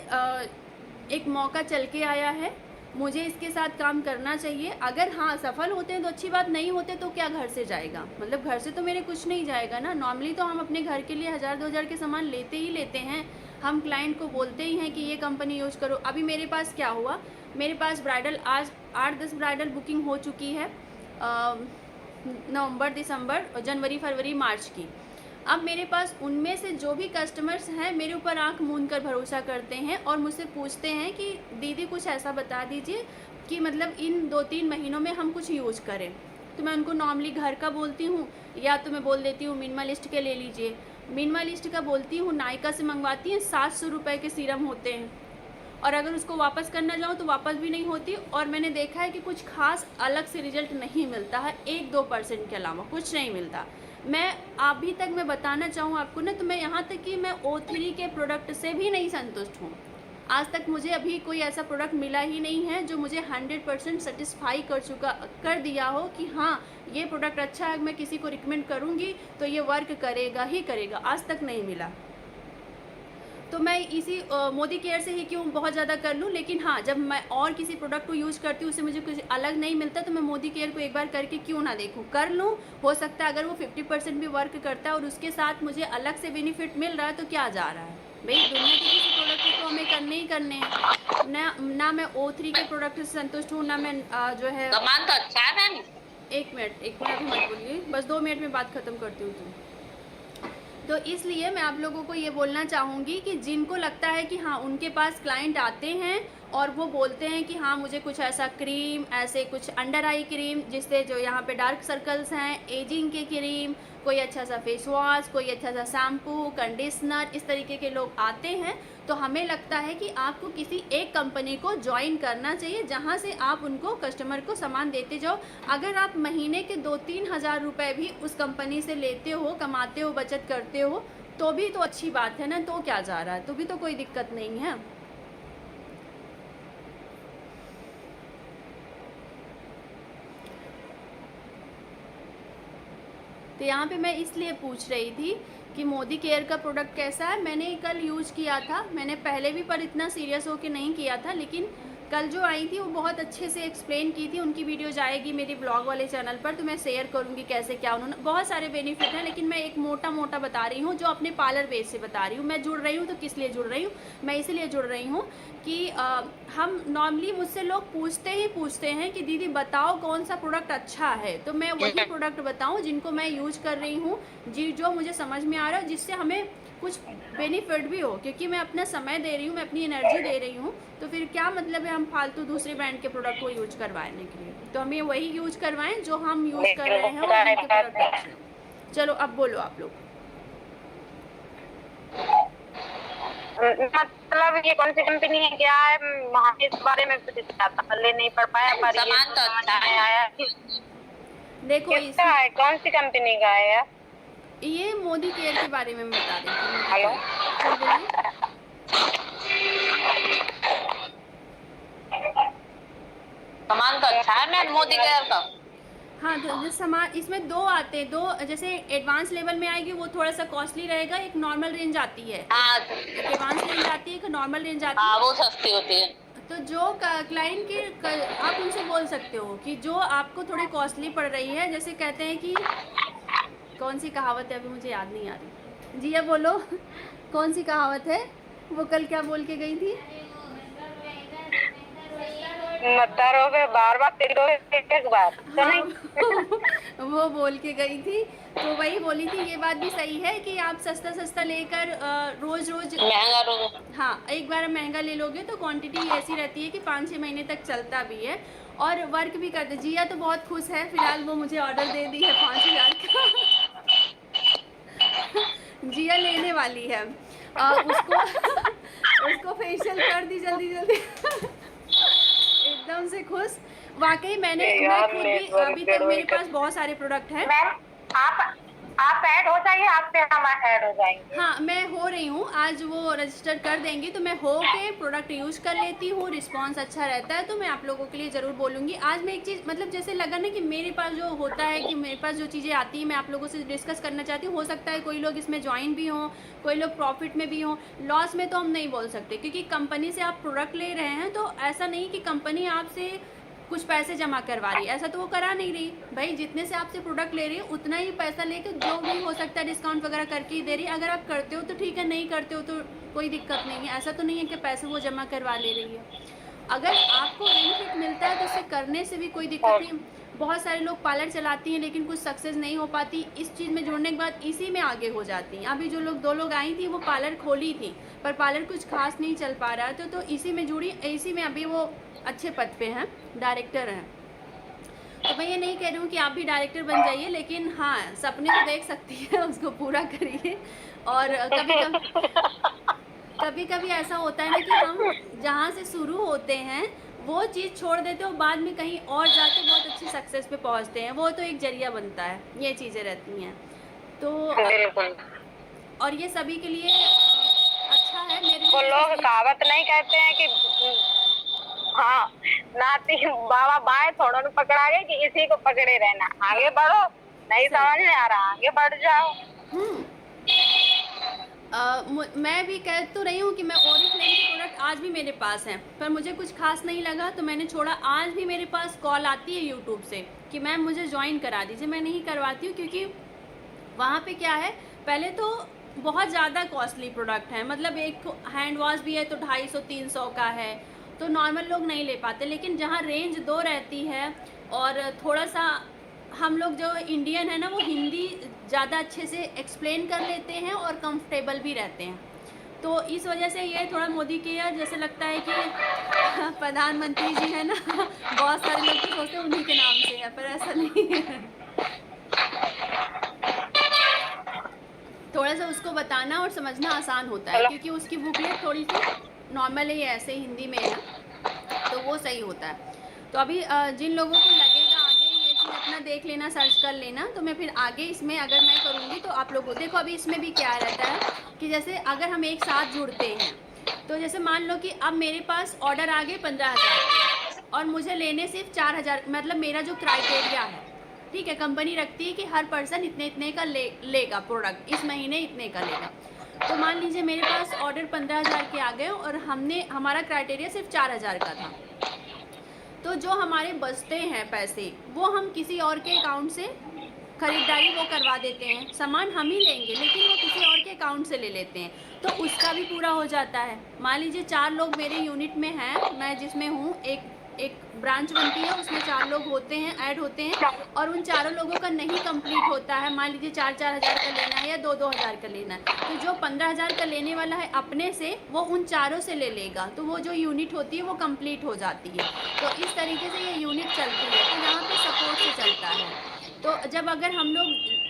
एक मौका चल के आया है, मुझे इसके साथ काम करना चाहिए। अगर हाँ सफल होते हैं तो अच्छी बात, नहीं होते तो क्या घर से जाएगा, मतलब घर से तो मेरे कुछ नहीं जाएगा ना। नॉर्मली तो हम अपने घर के लिए 1000-2000 के सामान लेते ही लेते हैं, हम क्लाइंट को बोलते ही हैं कि ये कंपनी यूज़ करो। अभी मेरे पास क्या हुआ, मेरे पास ब्राइडल आज 8-10 ब्राइडल बुकिंग हो चुकी है नवंबर, दिसंबर, जनवरी, फरवरी, मार्च की। अब मेरे पास उनमें से जो भी कस्टमर्स हैं मेरे ऊपर आंख मूंद कर भरोसा करते हैं और मुझसे पूछते हैं कि दीदी कुछ ऐसा बता दीजिए कि मतलब इन 2-3 महीनों में हम कुछ यूज़ करें। तो मैं उनको नॉर्मली घर का बोलती हूँ, या तो मैं बोल देती हूँ मिनिमलिस्ट के ले लीजिए। मिनिमलिस्ट का बोलती हूँ, नायका से मंगवाती हैं, 700 रुपये के सीरम होते हैं, और अगर उसको वापस करना जाऊँ तो वापस भी नहीं होती। और मैंने देखा है कि कुछ खास अलग से रिजल्ट नहीं मिलता है, 1-2% के अलावा कुछ नहीं मिलता। मैं अभी तक मैं बताना चाहूँ आपको ना, तो मैं यहाँ तक कि मैं O3 के प्रोडक्ट से भी नहीं संतुष्ट हूँ। आज तक मुझे अभी कोई ऐसा प्रोडक्ट मिला ही नहीं है जो मुझे 100% सेटिस्फाई कर दिया हो कि हाँ ये प्रोडक्ट अच्छा है, मैं किसी को रिकमेंड करूँगी तो ये वर्क करेगा ही करेगा, आज तक नहीं मिला। तो मैं इसी मोदी केयर से ही क्यों बहुत ज़्यादा कर लूँ, लेकिन हाँ जब मैं और किसी प्रोडक्ट को यूज़ करती हूँ उससे मुझे कुछ अलग नहीं मिलता तो मैं मोदी केयर को एक बार करके क्यों ना देखूँ, कर लूँ। हो सकता है अगर वो 50% भी वर्क करता है और उसके साथ मुझे अलग से बेनिफिट मिल रहा है तो क्या जा रहा है भाई, दुनिया के किसी प्रोडक्ट को हमें करने ही करने हैं ना। मैं O3 के प्रोडक्ट से संतुष्ट हूँ, ना मैं जो है। सामान तो अच्छा है मैम। एक मिनट अभी मत बोलिए, बस 2 मिनट में बात ख़त्म करती हूँ तो इसलिए मैं आप लोगों को ये बोलना चाहूँगी कि जिनको लगता है कि हाँ उनके पास क्लाइंट आते हैं और वो बोलते हैं कि हाँ मुझे कुछ ऐसा क्रीम, ऐसे कुछ अंडर आई क्रीम जिससे जो यहाँ पे डार्क सर्कल्स हैं, एजिंग के क्रीम, कोई अच्छा सा फेस वॉश, कोई अच्छा सा शैम्पू, कंडीशनर, इस तरीके के लोग आते हैं तो हमें लगता है कि आपको किसी एक कंपनी को ज्वाइन करना चाहिए जहाँ से आप उनको कस्टमर को सामान देते जाओ। अगर आप महीने के 2-3 हज़ार रुपये भी उस कंपनी से लेते हो, कमाते हो, बचत करते हो तो भी तो अच्छी बात है ना, तो क्या जा रहा है, तो भी तो कोई दिक्कत नहीं है। तो यहाँ पे मैं इसलिए पूछ रही थी कि मोदी केयर का प्रोडक्ट कैसा है। मैंने कल यूज़ किया था, मैंने पहले भी पर इतना सीरियस होके नहीं किया था, लेकिन कल जो आई थी वो बहुत अच्छे से एक्सप्लेन की थी। उनकी वीडियो जाएगी मेरी ब्लॉग वाले चैनल पर, तो मैं शेयर करूँगी कैसे क्या उन्होंने, बहुत सारे बेनिफिट हैं, लेकिन मैं एक मोटा मोटा बता रही हूँ जो अपने पार्लर बेस से बता रही हूँ। मैं जुड़ रही हूँ तो किस लिए जुड़ रही हूँ, मैं इसीलिए जुड़ रही हूँ कि हम नॉर्मली मुझसे लोग पूछते हैं कि दीदी बताओ कौन सा प्रोडक्ट अच्छा है, तो मैं वही प्रोडक्ट बताऊँ जिनको मैं यूज कर रही हूँ, जो मुझे समझ में आ रहा है, जिससे हमें कुछ बेनिफिट भी हो, क्योंकि मैं अपना समय दे रही हूँ, मैं अपनी एनर्जी दे रही हूँ, तो फिर क्या मतलब है हम फालतू दूसरे ब्रांड के प्रोडक्ट को यूज करवाने के लिए। तो हमें वही यूज करवाएं जो हम यूज कर रहे हैं और जिनके प्रोडक्ट अच्छे हैं। चलो अब बोलो आप लोग, मतलब ये कौन सी कंपनी है, क्या है, वहाँ इस बारे में कुछ ले नहीं पड़ पाया, पर सामान तो अच्छा आया। देखो इसका है कौन सी कंपनी का है यार, ये मोदी केयर के बारे में बता देती हूँ। हेलो, सामान तो अच्छा है मैम मोदी केयर का। हाँ तो सामान इसमें 2 आते हैं, 2 जैसे एडवांस लेवल में आएगी वो थोड़ा सा कॉस्टली रहेगा, एक नॉर्मल रेंज आती है, एक एडवांस रेंज आती है, एक नॉर्मल रेंज आती है, वो सस्ती होती है। तो जो क्लाइंट के आप उनसे बोल सकते हो कि जो आपको थोड़ी कॉस्टली पड़ रही है, जैसे कहते हैं कि कौन सी कहावत है अभी मुझे याद नहीं आ रही, जी अब बोलो कौन सी कहावत है, वो कल क्या बोल के गई थी, बार एक बार तो हाँ, नहीं वो बोल के गई थी, तो वही बोली थी। ये बात भी सही है कि आप सस्ता लेकर रोज महंगा रोज, हाँ एक बार महंगा ले लोगे तो क्वांटिटी ऐसी रहती है कि 5-6 महीने तक चलता भी है और वर्क भी करते। जिया तो बहुत खुश है, फिलहाल वो मुझे ऑर्डर दे दी है 5000 का जिया लेने वाली है, उसको फेशियल कर दी जल्दी एकदम से खुश। वाकई मैं खुद भी अभी तक मेरे पास बहुत सारे प्रोडक्ट हैं। मैम आप ऐड हो जाए ही आपसे हम ऐड हो जाएंगे। हाँ, मैं हो रही हूँ, आज वो रजिस्टर कर देंगी तो मैं हो के प्रोडक्ट यूज़ कर लेती हूँ, रिस्पांस अच्छा रहता है तो मैं आप लोगों के लिए ज़रूर बोलूँगी। आज मैं एक चीज़ मतलब जैसे लगा ना कि मेरे पास जो होता है कि मेरे पास जो चीज़ें आती हैं मैं आप लोगों से डिस्कस करना चाहती हूँ। हो सकता है कोई लोग इसमें ज्वाइन भी हों, कोई लोग प्रॉफिट में भी हों, लॉस में तो हम नहीं बोल सकते क्योंकि कंपनी से आप प्रोडक्ट ले रहे हैं तो ऐसा नहीं कि कंपनी आपसे कुछ पैसे जमा करवा रही है, ऐसा तो वो करा नहीं रही भाई। जितने से आपसे प्रोडक्ट ले रही है उतना ही पैसा लेकर जो भी हो सकता है डिस्काउंट वगैरह करके ही दे रही है। अगर आप करते हो तो ठीक है, नहीं करते हो तो कोई दिक्कत नहीं है। ऐसा तो नहीं है कि पैसे वो जमा करवा ले रही है। अगर आपको बेनिफिट मिलता है तो इसे करने से भी कोई दिक्कत नहीं। बहुत सारे लोग पार्लर चलाती हैं लेकिन कुछ सक्सेस नहीं हो पाती, इस चीज़ में जुड़ने के बाद इसी में आगे हो जाती हैं। अभी जो लोग 2 लोग आई थी वो पार्लर खोली थी पर पार्लर कुछ खास नहीं चल पा रहा था तो इसी में जुड़ी, इसी में अभी वो अच्छे पद पे हैं, डायरेक्टर हैं। तो मैं ये नहीं कह रही हूँ कि आप भी डायरेक्टर बन जाइए, लेकिन हाँ सपने तो देख सकती है, उसको पूरा करिए। और कभी कभी ऐसा होता है ना कि हम जहाँ से शुरू होते हैं वो चीज़ छोड़ देते हो, बाद में कहीं और जाके बहुत अच्छी सक्सेस पे पहुँचते हैं। वो तो एक जरिया बनता है, ये चीज़ें रहती हैं। तो बिल्कुल। और ये सभी के लिए अच्छा है। मेरे वो लिए लोग कहावत नहीं कहते हैं कि हाँ नाती बाबा बाएं थोड़ा को पकड़ा गए कि इसी को पकड़े रहना, आगे बढ़ो, नहीं समझ में आ रहा आगे बढ़ जाओ। मैं भी कह तो रही हूँ कि मैं ओरिफ्लेम के प्रोडक्ट आज भी मेरे पास हैं पर मुझे कुछ खास नहीं लगा तो मैंने छोड़ा। आज भी मेरे पास कॉल आती है यूट्यूब से कि मैम मुझे ज्वाइन करा दीजिए, मैं नहीं करवाती हूँ क्योंकि वहाँ पे क्या है, पहले तो बहुत ज़्यादा कॉस्टली प्रोडक्ट है। मतलब एक हैंड वॉश भी है तो 250-300 का है तो नॉर्मल लोग नहीं ले पाते। लेकिन जहाँ रेंज 2 रहती है और थोड़ा सा हम लोग जो इंडियन है ना वो हिंदी ज़्यादा अच्छे से एक्सप्लेन कर लेते हैं और कंफर्टेबल भी रहते हैं, तो इस वजह से ये थोड़ा मोदी के यार जैसे लगता है कि प्रधानमंत्री जी है ना, बहुत सारे लोग तो सोचते हैं उन्हीं के नाम से है पर ऐसा नहीं है। थोड़ा सा उसको बताना और समझना आसान होता है क्योंकि उसकी बुकलेट थोड़ी सी नॉर्मल है, ऐसे हिंदी में है ना, तो वो सही होता है। तो अभी जिन लोगों को लगेगा आगे ये चीज़ अपना देख लेना, सर्च कर लेना, तो मैं फिर आगे इसमें अगर मैं करूँगी तो आप लोग को देखो। अभी इसमें भी क्या रहता है कि जैसे अगर हम एक साथ जुड़ते हैं तो जैसे मान लो कि अब मेरे पास ऑर्डर आ गए 15,000 और मुझे लेने सिर्फ 4,000, मतलब मेरा जो क्राइटेरिया है, ठीक है, कंपनी रखती है कि हर पर्सन इतने इतने का लेगा प्रोडक्ट, इस महीने इतने का लेगा। तो मान लीजिए मेरे पास ऑर्डर 15,000 के आ गए और हमारा क्राइटेरिया सिर्फ 4,000 का था, तो जो हमारे बचते हैं पैसे वो हम किसी और के अकाउंट से खरीदारी वो करवा देते हैं। सामान हम ही लेंगे लेकिन वो किसी और के अकाउंट से ले लेते हैं, तो उसका भी पूरा हो जाता है। मान लीजिए 4 लोग मेरे यूनिट में हैं, मैं जिसमें हूँ, एक ब्रांच बनती है उसमें 4 लोग होते हैं, ऐड होते हैं, और उन चारों लोगों का नहीं कंप्लीट होता है। मान लीजिए 4-4 हज़ार का लेना है या 2-2 हज़ार का लेना है, तो जो 15,000 का लेने वाला है अपने से वो उन चारों से ले लेगा, तो वो जो यूनिट होती है वो कंप्लीट हो जाती है। तो इस तरीके से ये यूनिट चलती है, तो यहाँ पे सपोर्ट से चलता है। तो जब अगर हम लोग,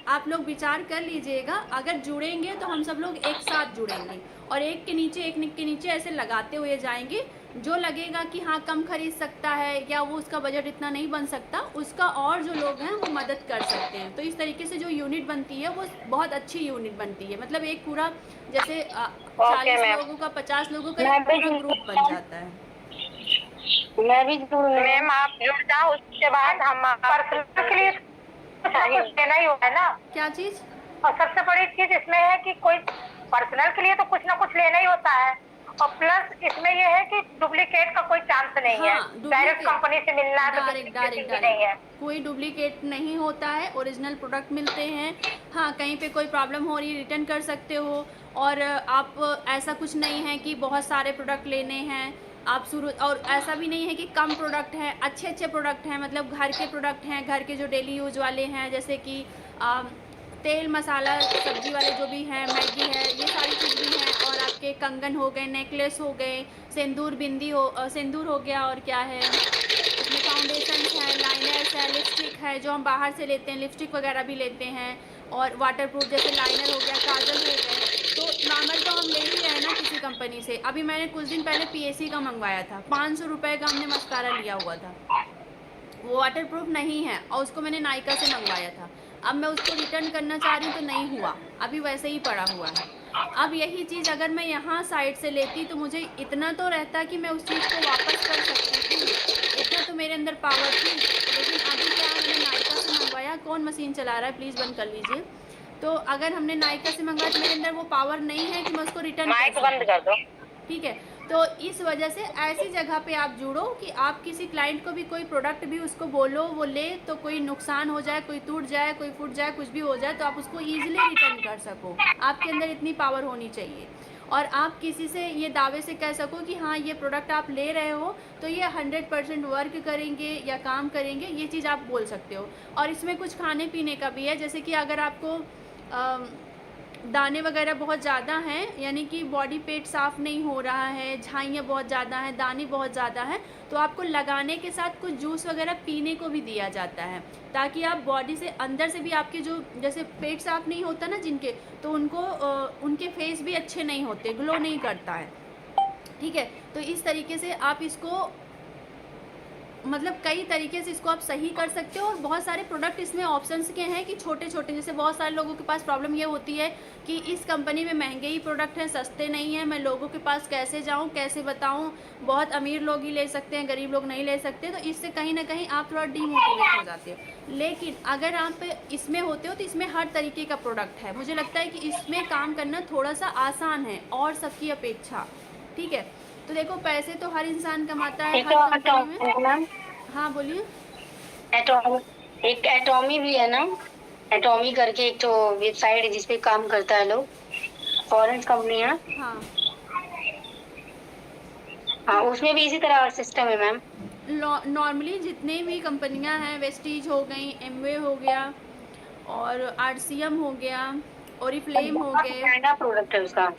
आप लोग विचार कर लीजिएगा, अगर जुड़ेंगे तो हम सब लोग एक साथ जुड़ेंगे और एक के नीचे ऐसे लगाते हुए जाएंगे। जो लगेगा कि हाँ कम खरीद सकता है या वो उसका बजट इतना नहीं बन सकता, उसका और जो लोग हैं वो मदद कर सकते हैं। तो इस तरीके से जो यूनिट बनती है वो बहुत अच्छी यूनिट बनती है। मतलब एक पूरा जैसे 40 लोगों का 50 लोगों का एक पूरा ग्रुप बन जाता है। मैं भी मैम आप जुड़ जाओ, उसके बाद हम पर्सनल के लिए कुछ ना कुछ देना ही होगा ना। क्या चीज? और सबसे बड़ी चीज इसमें है कि कोई पर्सनल के लिए तो कुछ ना कुछ लेना ही होता है, और प्लस इसमें ये है कि डुप्लीकेट का कोई चांस नहीं है। डायरेक्ट कंपनी से मिलना है, डायरेक्ट नहीं है, कोई डुप्लीकेट नहीं होता है, ओरिजिनल प्रोडक्ट मिलते हैं। हाँ कहीं पे कोई प्रॉब्लम हो रही है रिटर्न कर सकते हो, और आप ऐसा कुछ नहीं है कि बहुत सारे प्रोडक्ट लेने हैं आप शुरू, और ऐसा भी नहीं है कि कम प्रोडक्ट हैं, अच्छे अच्छे प्रोडक्ट हैं। मतलब घर के प्रोडक्ट हैं, घर के जो डेली यूज वाले हैं, जैसे कि तेल मसाला सब्जी वाले जो भी हैं, मैगी है, ये सारी चीज़ भी हैं। और आपके कंगन हो गए, नेकलेस हो गए, सिंदूर बिंदी सिंदूर हो गया, और क्या है इसमें फाउंडेशन है, लाइनर्स है, लिपस्टिक है जो हम बाहर से लेते हैं, लिपस्टिक वगैरह भी लेते हैं, और वाटरप्रूफ जैसे लाइनर हो गया, काजल हो गए। तो नॉर्मल तो हम ले ही रहे हैं ना किसी कंपनी से। अभी मैंने कुछ दिन पहले PSC का मंगवाया था, 500 रुपये का हमने मस्कारा लिया हुआ था, वो वाटरप्रूफ नहीं है और उसको मैंने नायका से मंगवाया था। अब मैं उसको रिटर्न करना चाह रही हूँ तो नहीं हुआ, अभी वैसे ही पड़ा हुआ है। अब यही चीज़ अगर मैं यहाँ साइड से लेती तो मुझे इतना तो रहता कि मैं उस चीज़ को वापस कर सकती थी, इतना तो मेरे अंदर पावर थी। लेकिन अभी क्या, मैंने नायका से मंगवाया, कौन मशीन चला रहा है प्लीज़ बंद कर लीजिए। तो अगर हमने नायका से मंगवाया तो मेरे अंदर वो पावर नहीं है कि मैं उसको रिटर्न कर माइक बंद सकूं। कर दो। ठीक है, तो इस वजह से ऐसी जगह पे आप जुड़ो कि आप किसी क्लाइंट को भी कोई प्रोडक्ट भी उसको बोलो, वो ले तो कोई नुकसान हो जाए, कोई टूट जाए, कोई फूट जाए, कुछ भी हो जाए तो आप उसको ईजिली रिटर्न कर सको। आपके अंदर इतनी पावर होनी चाहिए और आप किसी से ये दावे से कह सको कि हाँ ये प्रोडक्ट आप ले रहे हो तो ये 100% वर्क करेंगे या काम करेंगे, ये चीज़ आप बोल सकते हो। और इसमें कुछ खाने पीने का भी है, जैसे कि अगर आपको दाने वगैरह बहुत ज़्यादा हैं, यानी कि बॉडी पेट साफ़ नहीं हो रहा है, झाइयाँ बहुत ज़्यादा हैं, दाने बहुत ज़्यादा हैं, तो आपको लगाने के साथ कुछ जूस वगैरह पीने को भी दिया जाता है, ताकि आप बॉडी से अंदर से भी, आपके जो जैसे पेट साफ़ नहीं होता ना जिनके, तो उनको उनके फेस भी अच्छे नहीं होते, ग्लो नहीं करता है। ठीक है, तो इस तरीके से आप इसको मतलब कई तरीके से इसको आप सही कर सकते हो। और बहुत सारे प्रोडक्ट इसमें ऑप्शंस के हैं कि छोटे छोटे, जैसे बहुत सारे लोगों के पास प्रॉब्लम ये होती है कि इस कंपनी में महंगे ही प्रोडक्ट हैं, सस्ते नहीं हैं, मैं लोगों के पास कैसे जाऊं, कैसे बताऊं, बहुत अमीर लोग ही ले सकते हैं, गरीब लोग नहीं ले सकते, तो इससे कहीं ना कहीं आप थोड़ा डीमोटिवेट हो जाते हो। लेकिन अगर आप इसमें होते हो तो इसमें हर तरीके का प्रोडक्ट है, मुझे लगता है कि इसमें काम करना थोड़ा सा आसान है और सबकी अपेक्षा। ठीक है, तो देखो पैसे तो हर इंसान कमाता है हर कंपनी में। हाँ बोलिए। एक एटॉमी भी है ना, एटॉमी करके एक तो वेबसाइट है जिसपे काम करता है लोग, फॉरेन कंपनी है। हाँ हाँ, उसमें भी इसी तरह सिस्टम है मैम। नॉर्मली जितने भी कंपनियां हैं, वेस्टीज हो गई, एमवे हो गया और आरसीएम हो गया, ओरिफ्लेम हो गए, महंगा प्रोडक्ट है उसका।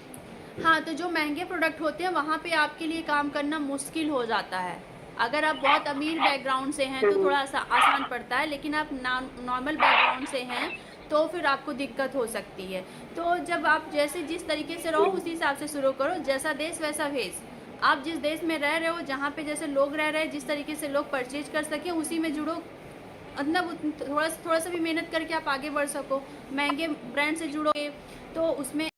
हाँ, तो जो महंगे प्रोडक्ट होते हैं वहाँ पे आपके लिए काम करना मुश्किल हो जाता है। अगर आप बहुत अमीर बैकग्राउंड से हैं तो थोड़ा सा आसान पड़ता है, लेकिन आप नॉर्मल बैकग्राउंड से हैं तो फिर आपको दिक्कत हो सकती है। तो जब आप जैसे जिस तरीके से रहो उसी हिसाब से शुरू करो, जैसा देश वैसा भेष। आप जिस देश में रह रहे हो, जहाँ पे जैसे लोग रह रहे हैं, जिस तरीके से लोग परचेज कर सकें उसी में जुड़ो, मतलब थोड़ा सा भी मेहनत करके आप आगे बढ़ सको। महंगे ब्रांड से जुड़ोगे तो उसमें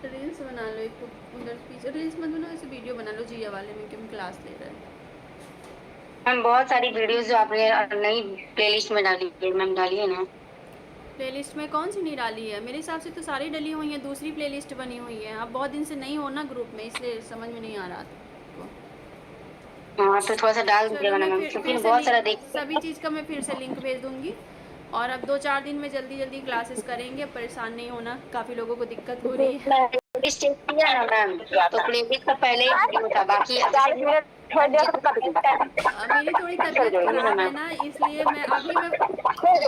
रील्स बना लो, एक उधर पीछे रील्स मत बनाओ, ऐसे वीडियो बना लो जिया वाले में कि हम क्लास ले रहे हैं। मैम बहुत सारी वीडियोस जो आपने नई प्लेलिस्ट में डाली है मैम, डाली है ना। प्लेलिस्ट में कौन सी नहीं डाली है? मेरे हिसाब से तो सारी डली हुई हैं, दूसरी प्लेलिस्ट बनी हुई है। आप बहुत दिन से नहीं हो ना ग्रुप में, इसलिए समझ में नहीं आ रहा था। हाँ तो थोड़ा सा डाल चलो दीजिएगा ना मैं मैम, क्योंकि फिर से बहुत सारा लिंक, सभी चीज़ का मैं फिर से लिंक भेज दूंगी। और अब 2-4 दिन में जल्दी क्लासेस करेंगे, परेशान नहीं होना, काफ़ी लोगों को दिक्कत हो रही है। प्लेलिस्ट चेक किया ना मैम, तो प्लेलिस्ट का पहले ही वीडियो था, बाकी मेरी थोड़ी तबीयत खराब है ना, इसलिए मैं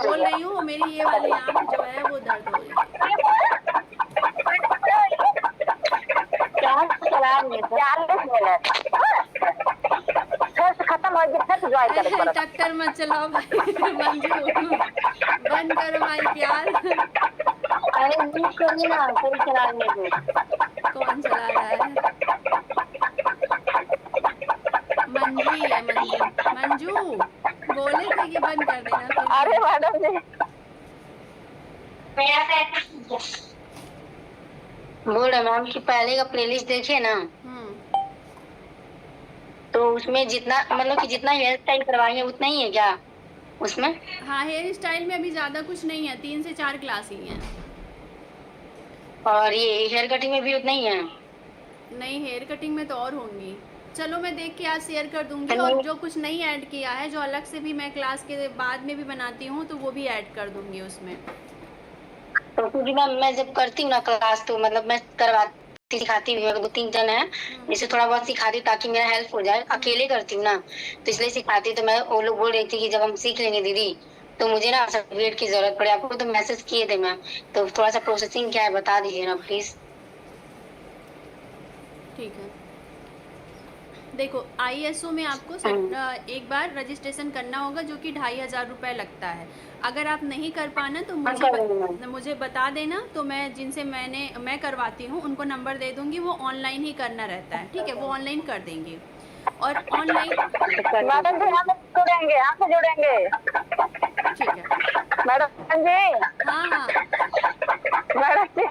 बोल रही हूँ, मेरी ये वाली आँख जो है वो दर्द हो रही है। टक्कर मत चलाओ भाई मंजू, बंद करो माइक यार। अरे म्यूट करिए ना, कोई चलाने दो। कौन चला रहा है? मंजू ही है, मंजू बोले थे कि बंद कर देना। अरे मैडम जी बोल रहे मैम कि पहले का प्लेलिस्ट देखिए ना, तो उसमें जितना मतलब कि जितना हेयर स्टाइल करवाई है उतना ही है क्या उसमें? हाँ, हेयर स्टाइल में अभी ज़्यादा कुछ नहीं है, 3 से 4 क्लास ही हैं। और ये हेयर कटिंग में भी उतना ही है? नहीं, हेयर कटिंग में तो और होंगी। चलो मैं देख के आज शेयर कर दूंगी, और जो कुछ नहीं ऐड किया है, जो अलग से भी मैं क्लास के बाद में भी बनाती हूँ, तो वो भी ऐड कर दूंगी उसमें। तो क्योंकि मैं जब करती हूँ ना क्लास, तो मतलब मैं करवाती सिखाती भी हूँ, 2-3 जन है जिसे थोड़ा बहुत सिखाती हूँ ताकि मेरा हेल्प हो जाए। अकेले करती हूँ ना तो इसलिए सिखाती हूँ। तो मैं वो लोग बोल रही थी कि जब हम सीख लेंगे दीदी तो मुझे ना सर्टिफिकेट की जरूरत पड़े। आपको तो मैसेज किए थे मैम, तो थोड़ा सा प्रोसेसिंग क्या है बता दीजिए ना प्लीज। ठीक है, देखो ISO में आपको एक बार रजिस्ट्रेशन करना होगा, जो कि 2500 रुपये लगता है। अगर आप नहीं कर पाना तो मुझे बता देना, तो मैं जिनसे मैं करवाती हूँ उनको नंबर दे दूँगी, वो ऑनलाइन ही करना रहता है, ठीक है, वो ऑनलाइन कर देंगे। और ऑनलाइन मैडम जी हम जुड़ेंगे, आपसे जुड़ेंगे। ठीक है मैडम जी, हाँ हाँ मैडम जी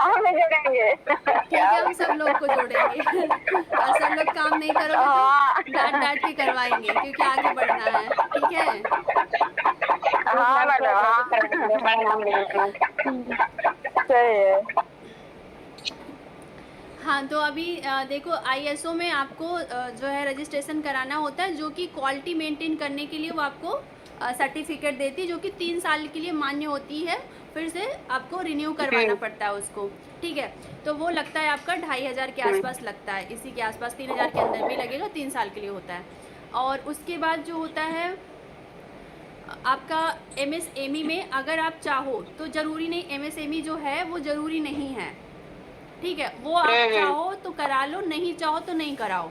हम भी जुड़ेंगे। ठीक है, हम सब लोग को जोड़ेंगे और सब लोग काम नहीं करोगे तो डांट डांट के करवाएंगे, क्योंकि आगे बढ़ना है, ठीक है। हाँ मैडम, सही है। हाँ, तो अभी देखो ISO में आपको जो है रजिस्ट्रेशन कराना होता है, जो कि क्वालिटी मेंटेन करने के लिए वो आपको सर्टिफिकेट देती है, जो कि 3 साल के लिए मान्य होती है, फिर से आपको रिन्यू करवाना पड़ता है उसको, ठीक है। तो वो लगता है आपका 2500 के आसपास लगता है, इसी के आसपास 3000 के अंदर भी लगेगा, 3 साल के लिए होता है। और उसके बाद जो होता है आपका MSME में, अगर आप चाहो तो ज़रूरी नहीं, MSME जो है वो ज़रूरी नहीं है, ठीक है, वो आप चाहो तो करा लो, नहीं चाहो तो नहीं कराओ।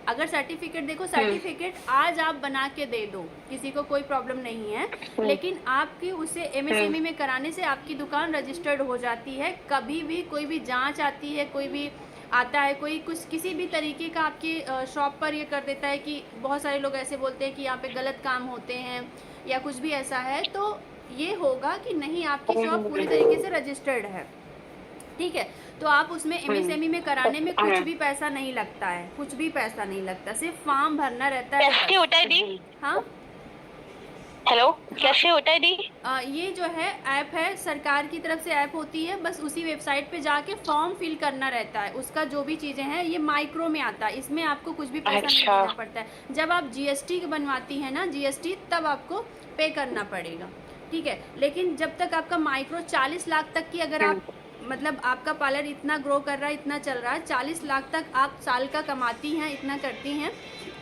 अगर सर्टिफिकेट, देखो सर्टिफिकेट आज आप बना के दे दो, किसी को कोई प्रॉब्लम नहीं है, लेकिन आपकी उसे MSME में कराने से आपकी दुकान रजिस्टर्ड हो जाती है। कभी भी कोई भी जांच आती है, कोई भी आता है, कोई कुछ किसी भी तरीके का आपकी शॉप पर ये कर देता है कि बहुत सारे लोग ऐसे बोलते हैं कि यहाँ पे गलत काम होते हैं या कुछ भी ऐसा है, तो ये होगा कि नहीं, आपकी शॉप पूरी तरीके से रजिस्टर्ड है, ठीक है। तो आप उसमें MSME में कराने में कुछ भी पैसा नहीं लगता है, कुछ भी पैसा नहीं लगता, सिर्फ फॉर्म भरना रहता है। कैसे होता है दी? हाँ हेलो, कैसे होता है दी? ये जो है ऐप है, सरकार की तरफ से ऐप होती है, बस उसी वेबसाइट पे जाके फॉर्म फिल करना रहता है, उसका जो भी चीज़ें हैं, ये माइक्रो में आता है, इसमें आपको कुछ भी पैसा नहीं देना पड़ता है। जब आप GST बनवाती हैं ना, GST, तब आपको पे करना पड़ेगा, ठीक है। लेकिन जब तक आपका माइक्रो 40 लाख तक की, अगर आप मतलब आपका पार्लर इतना ग्रो कर रहा है, इतना चल रहा है, 40 लाख तक आप साल का कमाती हैं, इतना करती हैं,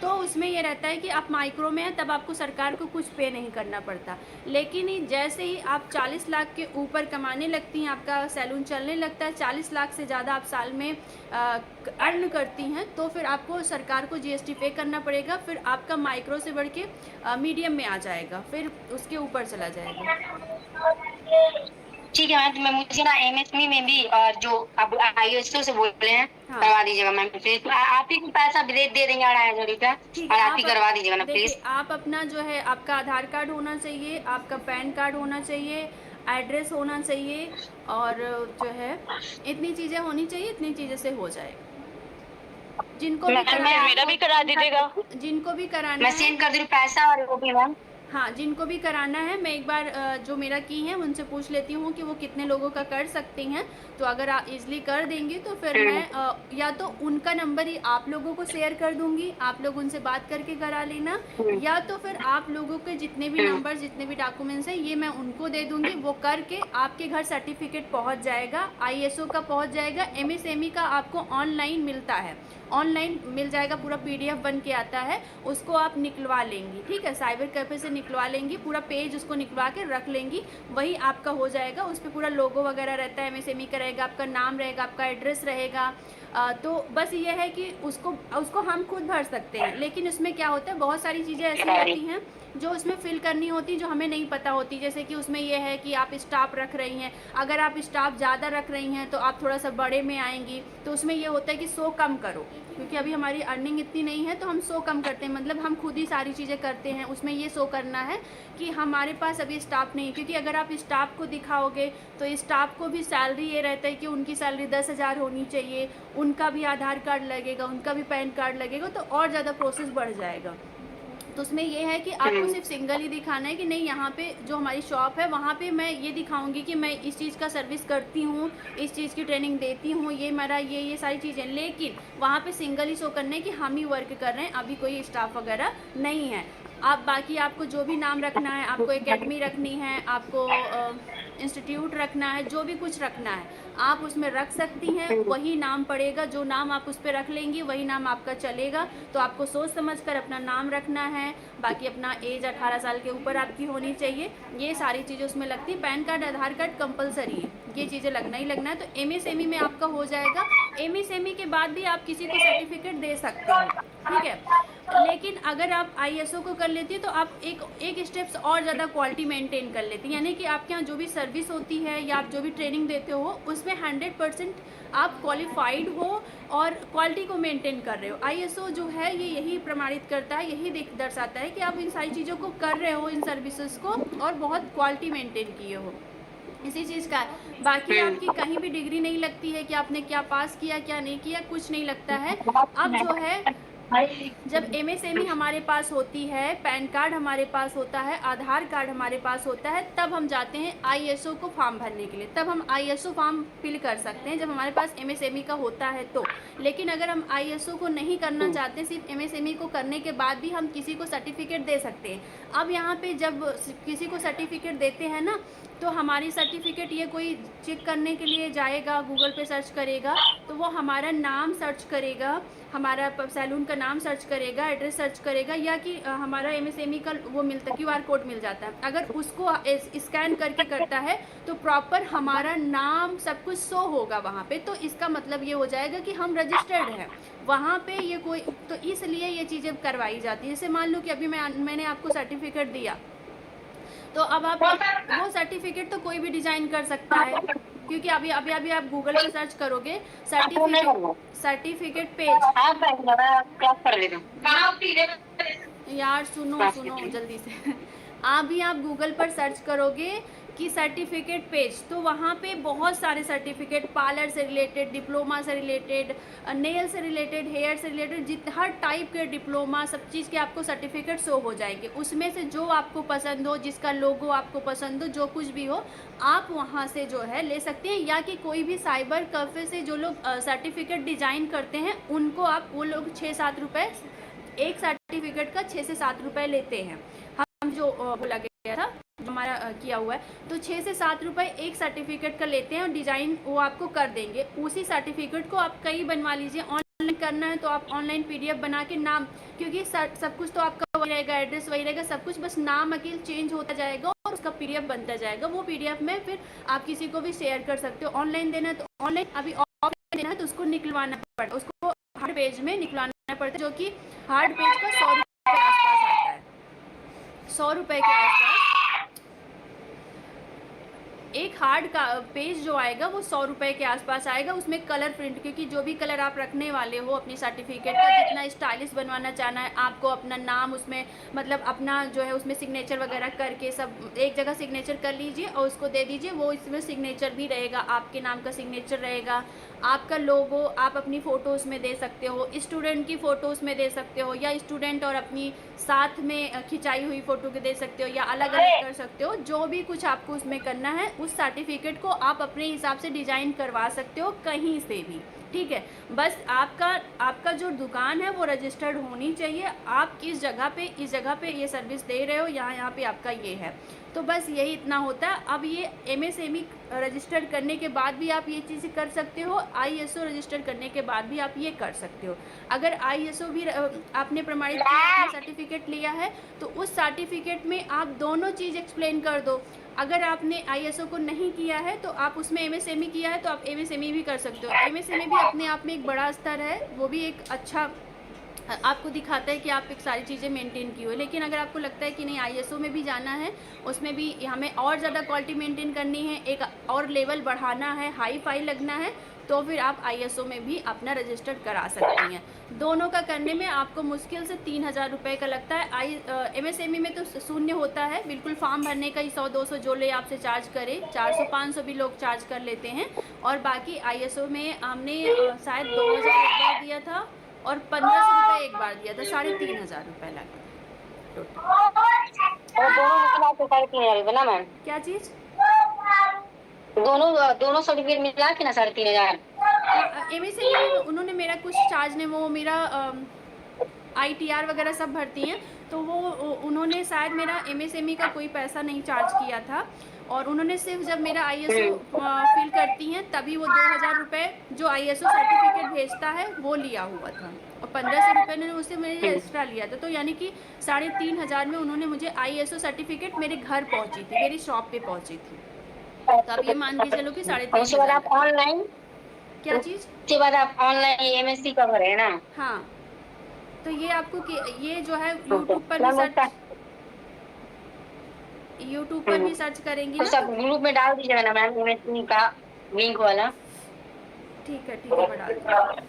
तो उसमें ये रहता है कि आप माइक्रो में हैं, तब आपको सरकार को कुछ पे नहीं करना पड़ता। लेकिन जैसे ही आप 40 लाख के ऊपर कमाने लगती हैं, आपका सैलून चलने लगता है, 40 लाख से ज़्यादा आप साल में अर्न करती हैं, तो फिर आपको सरकार को GST पे करना पड़ेगा, फिर आपका माइक्रो से बढ़ के मीडियम में आ जाएगा, फिर उसके ऊपर चला जाएगा। ठीक है मैम, तो मैं मुझे ना MSME में भी जो अब ISO से बोल रहे हैं, हाँ। करवा दीजिएगा मैम प्लीज। आप ही को पैसा भी दे देंगे 2500 रुपया, और आप ही करवा दीजिएगा ना प्लीज। आप अपना जो है, आपका आधार कार्ड होना चाहिए, आपका पैन कार्ड होना चाहिए, एड्रेस होना चाहिए, और जो है इतनी चीज़ें होनी चाहिए, इतनी चीज़ें से हो जाएगा। जिनको भी मेरा भी करा दीजिएगा, जिनको भी कराना मैं है, सेंड कर दूँ पैसा और वो भी मैम। हाँ, जिनको भी कराना है, मैं एक बार जो मेरा की है उनसे पूछ लेती हूँ कि वो कितने लोगों का कर सकती हैं, तो अगर आप इजली कर देंगे तो फिर मैं या तो उनका नंबर ही आप लोगों को शेयर कर दूंगी, आप लोग उनसे बात करके करा लेना, या तो फिर आप लोगों के जितने भी नंबर, जितने भी डॉक्यूमेंट्स हैं, ये मैं उनको दे दूंगी, वो करके आपके घर सर्टिफिकेट पहुँच जाएगा, ISO का पहुँच जाएगा, MSME का आपको ऑनलाइन मिलता है, ऑनलाइन मिल जाएगा, पूरा PDF बन के आता है, उसको आप निकलवा लेंगी, ठीक है, साइबर कैफे से निकलवा लेंगी, पूरा पेज उसको निकलवा के रख लेंगी, वही आपका हो जाएगा। उस पर पूरा लोगो वगैरह रहता है, MSME का रहेगा, आपका नाम रहेगा, आपका एड्रेस रहेगा। तो बस ये है कि उसको हम खुद भर सकते हैं, लेकिन उसमें क्या होता है, बहुत सारी चीज़ें ऐसी होती हैं जो उसमें फिल करनी होती, जो हमें नहीं पता होती। जैसे कि उसमें यह है कि आप स्टाफ रख रही हैं, अगर आप स्टाफ ज़्यादा रख रही हैं तो आप थोड़ा सा बड़े में आएंगी, तो उसमें ये होता है कि 100 कम करो, क्योंकि अभी हमारी अर्निंग इतनी नहीं है, तो हम 100 कम करते हैं, मतलब हम खुद ही सारी चीज़ें करते हैं। उसमें ये 100 करना है कि हमारे पास अभी स्टाफ नहीं है, क्योंकि अगर आप स्टाफ को दिखाओगे तो स्टाफ को भी सैलरी ये रहता है कि उनकी सैलरी 10,000 होनी चाहिए, उनका भी आधार कार्ड लगेगा, उनका भी पैन कार्ड लगेगा, तो और ज़्यादा प्रोसेस बढ़ जाएगा। तो उसमें ये है कि आपको सिर्फ सिंगल ही दिखाना है कि नहीं, यहाँ पे जो हमारी शॉप है वहाँ पे मैं ये दिखाऊंगी कि मैं इस चीज़ का सर्विस करती हूँ, इस चीज़ की ट्रेनिंग देती हूँ, ये मेरा ये सारी चीज़ें, लेकिन वहाँ पे सिंगल ही शो करना है कि हम ही वर्क कर रहे हैं, अभी कोई स्टाफ वगैरह नहीं है। आप बाकी आपको जो भी नाम रखना है, आपको एकेडमी रखनी है, आपको इंस्टीट्यूट रखना है, जो भी कुछ रखना है आप उसमें रख सकती हैं, वही नाम पड़ेगा, जो नाम आप उस पर रख लेंगी वही नाम आपका चलेगा। तो आपको सोच समझ कर अपना नाम रखना है, बाकी अपना एज 18 साल के ऊपर आपकी होनी चाहिए, ये सारी चीज़ें उसमें लगती हैं। पैन कार्ड, आधार कार्ड कंपलसरी है, ये चीज़ें लगना ही लगना है। तो MSME में आपका हो जाएगा, एमएसएमई के बाद भी आप किसी को सर्टिफिकेट दे सकते हो, ठीक है। लेकिन अगर आप आईएसओ को कर लेती है तो आप एक स्टेप्स और ज़्यादा क्वालिटी मेंटेन कर लेती हैं, यानी कि आपके यहाँ जो भी सर्विस होती है या आप जो भी ट्रेनिंग देते हो उसमें 100% आप क्वालिफाइड हो और क्वालिटी को मेंटेन कर रहे हो। आईएसओ जो है ये यही प्रमाणित करता है, यही दर्शाता है कि आप इन सारी चीज़ों को कर रहे हो, इन सर्विसेज को, और बहुत क्वालिटी मेंटेन किए हो, इसी चीज़ का। बाकी आपकी कहीं भी डिग्री नहीं लगती है कि आपने क्या पास किया क्या नहीं किया, कुछ नहीं लगता है। अब जो है जब एमएसएमई हमारे पास होती है, पैन कार्ड हमारे पास होता है, आधार कार्ड हमारे पास होता है, तब हम जाते हैं आईएसओ को फॉर्म भरने के लिए, तब हम आईएसओ फॉर्म फिल कर सकते हैं जब हमारे पास एमएसएमई का होता है तो। लेकिन अगर हम आईएसओ को नहीं करना चाहते, सिर्फ एमएसएमई को करने के बाद भी हम किसी को सर्टिफिकेट दे सकते हैं। अब यहाँ पे जब किसी को सर्टिफिकेट देते हैं ना, तो हमारी सर्टिफिकेट ये कोई चेक करने के लिए जाएगा, गूगल पे सर्च करेगा तो वो हमारा नाम सर्च करेगा, हमारा सैलून का नाम सर्च करेगा, एड्रेस सर्च करेगा, या कि हमारा एमएसएमई का वो मिलता, क्यूआर कोड मिल जाता है। अगर उसको स्कैन करके करता है तो प्रॉपर हमारा नाम सब कुछ शो होगा वहाँ पे, तो इसका मतलब ये हो जाएगा कि हम रजिस्टर्ड हैं वहाँ पे। ये कोई तो इसलिए ये चीज़ें करवाई जाती है। जैसे मान लो कि अभी मैंने आपको सर्टिफिकेट दिया, तो अब आप वो सर्टिफिकेट तो कोई भी डिजाइन कर सकता है, क्योंकि अभी आप गूगल पे सर्च करोगे सर्टिफिकेट पेज। यार सुनो जल्दी से। अभी आप गूगल पर सर्च करोगे कि सर्टिफिकेट पेज, तो वहाँ पे बहुत सारे सर्टिफिकेट, पार्लर से रिलेटेड, डिप्लोमा से रिलेटेड, नेल से रिलेटेड, हेयर से रिलेटेड, हर टाइप के डिप्लोमा, सब चीज़ के आपको सर्टिफिकेट शो हो जाएंगे। उसमें से जो आपको पसंद हो, जिसका लोगो आपको पसंद हो, जो कुछ भी हो, आप वहाँ से जो है ले सकते हैं। या कि कोई भी साइबर कैफे से जो लोग सर्टिफिकेट डिज़ाइन करते हैं उनको आप, वो लोग 6-7 रुपये एक सर्टिफिकेट का 6 से 7 रुपये लेते हैं। हम जो बोला गया था हमारा किया हुआ है, तो 6 से 7 रुपये एक सर्टिफिकेट का लेते हैं और डिज़ाइन वो आपको कर देंगे। उसी सर्टिफिकेट को आप कई बनवा लीजिए। ऑनलाइन करना है तो आप ऑनलाइन पीडीएफ बना के नाम, क्योंकि सब कुछ तो आपका वही रहेगा, एड्रेस वही रहेगा, सब कुछ, बस नाम अकेले चेंज होता जाएगा और उसका पीडीएफ बनता जाएगा। वो पीडीएफ में फिर आप किसी को भी शेयर कर सकते हो। ऑनलाइन देना है तो ऑनलाइन, अभी ऑफलाइन देना है तो उसको निकलवाना पड़ता है, उसको हार्ड पेज में निकलवाना पड़ता है, जो कि हार्ड पेज का 100 रुपये के आसपास आता है। 100 रुपये के आसपास एक हार्ड का पेज जो आएगा वो 100 रुपये के आसपास आएगा। उसमें कलर प्रिंट, क्योंकि जो भी कलर आप रखने वाले हो अपनी सर्टिफिकेट का, जितना स्टाइलिश बनवाना चाहना है आपको, अपना नाम उसमें, मतलब अपना जो है उसमें सिग्नेचर वगैरह करके सब एक जगह सिग्नेचर कर लीजिए और उसको दे दीजिए। वो इसमें सिग्नेचर भी रहेगा, आपके नाम का सिग्नेचर रहेगा, आपका लोगो, आप अपनी फ़ोटो उसमें दे सकते हो, स्टूडेंट की फ़ोटो उसमें दे सकते हो, या स्टूडेंट और अपनी साथ में खिंचाई हुई फ़ोटो के दे सकते हो, या अलग अलग कर सकते हो। जो भी कुछ आपको उसमें करना है, उस सर्टिफिकेट को आप अपने हिसाब से डिज़ाइन करवा सकते हो कहीं से भी, ठीक है। बस आपका जो दुकान है वो रजिस्टर्ड होनी चाहिए। आप किस जगह पे, इस जगह पे ये सर्विस दे रहे हो, यहाँ पे आपका ये है, तो बस यही इतना होता है। अब ये एमएसएमई रजिस्टर्ड करने के बाद भी आप ये चीज़ें कर सकते हो, आईएसओ रजिस्टर्ड करने के बाद भी आप ये कर सकते हो। अगर आईएसओ भी आपने प्रमाणित किया, आपने सर्टिफिकेट लिया है, तो उस सर्टिफिकेट में आप दोनों चीज़ एक्सप्लेन कर दो। अगर आपने आईएसओ को नहीं किया है तो आप उसमें एमएसएमई किया है तो आप एमएसएमई भी कर सकते हो। एमएसएमई भी अपने आप में एक बड़ा स्तर है, वो भी एक अच्छा आपको दिखाता है कि आप एक सारी चीज़ें मेंटेन की हो। लेकिन अगर आपको लगता है कि नहीं आईएसओ में भी जाना है, उसमें भी हमें और ज़्यादा क्वालिटी मेंटेन करनी है, एक और लेवल बढ़ाना है, हाई फाई लगना है, तो फिर आप आईएसओ में भी अपना रजिस्टर्ड करा सकती हैं। दोनों का करने में आपको मुश्किल से 3000 रुपये का लगता है। एमएसएमई में तो शून्य होता है, बिल्कुल फॉर्म भरने का ही 100-200 जो ले आपसे चार्ज करे, 400-500 भी लोग चार्ज कर लेते हैं। और बाकी आईएसओ में हमने शायद 2000 एक बार दिया था और 1500 रुपये एक बार दिया था, 3500 रुपये लगा दोनों मैम। क्या चीज़? दोनों सर्टिफिकेट मिला के ना 3500। एमएसएमई में उन्होंने मेरा कुछ चार्ज ने, वो मेरा आईटीआर वगैरह सब भरती हैं, तो वो उन्होंने शायद मेरा एमएसएमई का कोई पैसा नहीं चार्ज किया था। और उन्होंने सिर्फ जब मेरा आईएसओ फिल करती हैं तभी वो 2000 रुपये जो आईएसओ सर्टिफिकेट भेजता है वो लिया हुआ था, और 1500 रुपये ने उससे मेरे एक्स्ट्रा लिया था। तो यानी कि 3500 में उन्होंने मुझे आईएसओ सर्टिफिकेट मेरे घर पहुंची थी, मेरी शॉप पे पहुंची थी। तो आप ये मान के चलो कि 3500। ऑनलाइन क्या चीज़? उसके बाद आप ऑनलाइन MSc कर रहे हैं ना? हाँ, तो ये आपको ये जो है ओके यूट्यूब पर भी सर्च करेंगी तो ना सब तो ग्रुप में डाल दीजिएगा ना मैम, MSc का लिंक वाला। ठीक है मैं डाल दूँगी।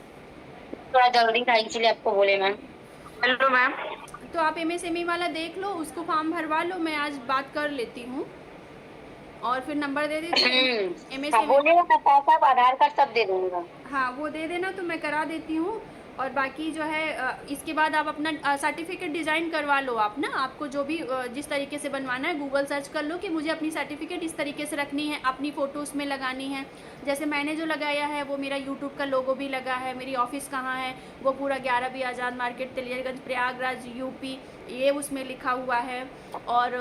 थोड़ा जल्दी था इसलिए आपको बोले मैम। Hello ma'am. तो आप MSME वाला देख लो, उसको फॉर्म भरवा लो, मैं आज बात कर लेती हूँ और फिर नंबर दे देती हूँ हाँ MSME। बोलिएगा, मैं पैसा आधार कार्ड सब दे दूंगा। हाँ वो दे देना तो मैं करा देती हूँ। और बाकी जो है इसके बाद आप अपना सर्टिफिकेट डिज़ाइन करवा लो आप ना, आपको जो भी जिस तरीके से बनवाना है गूगल सर्च कर लो कि मुझे अपनी सर्टिफिकेट इस तरीके से रखनी है, अपनी फ़ोटो उसमें लगानी है। जैसे मैंने जो लगाया है वो मेरा यूट्यूब का लोगो भी लगा है, मेरी ऑफिस कहाँ है वो पूरा 11B आज़ाद मार्केट तेलियरगंज प्रयागराज UP ये उसमें लिखा हुआ है। और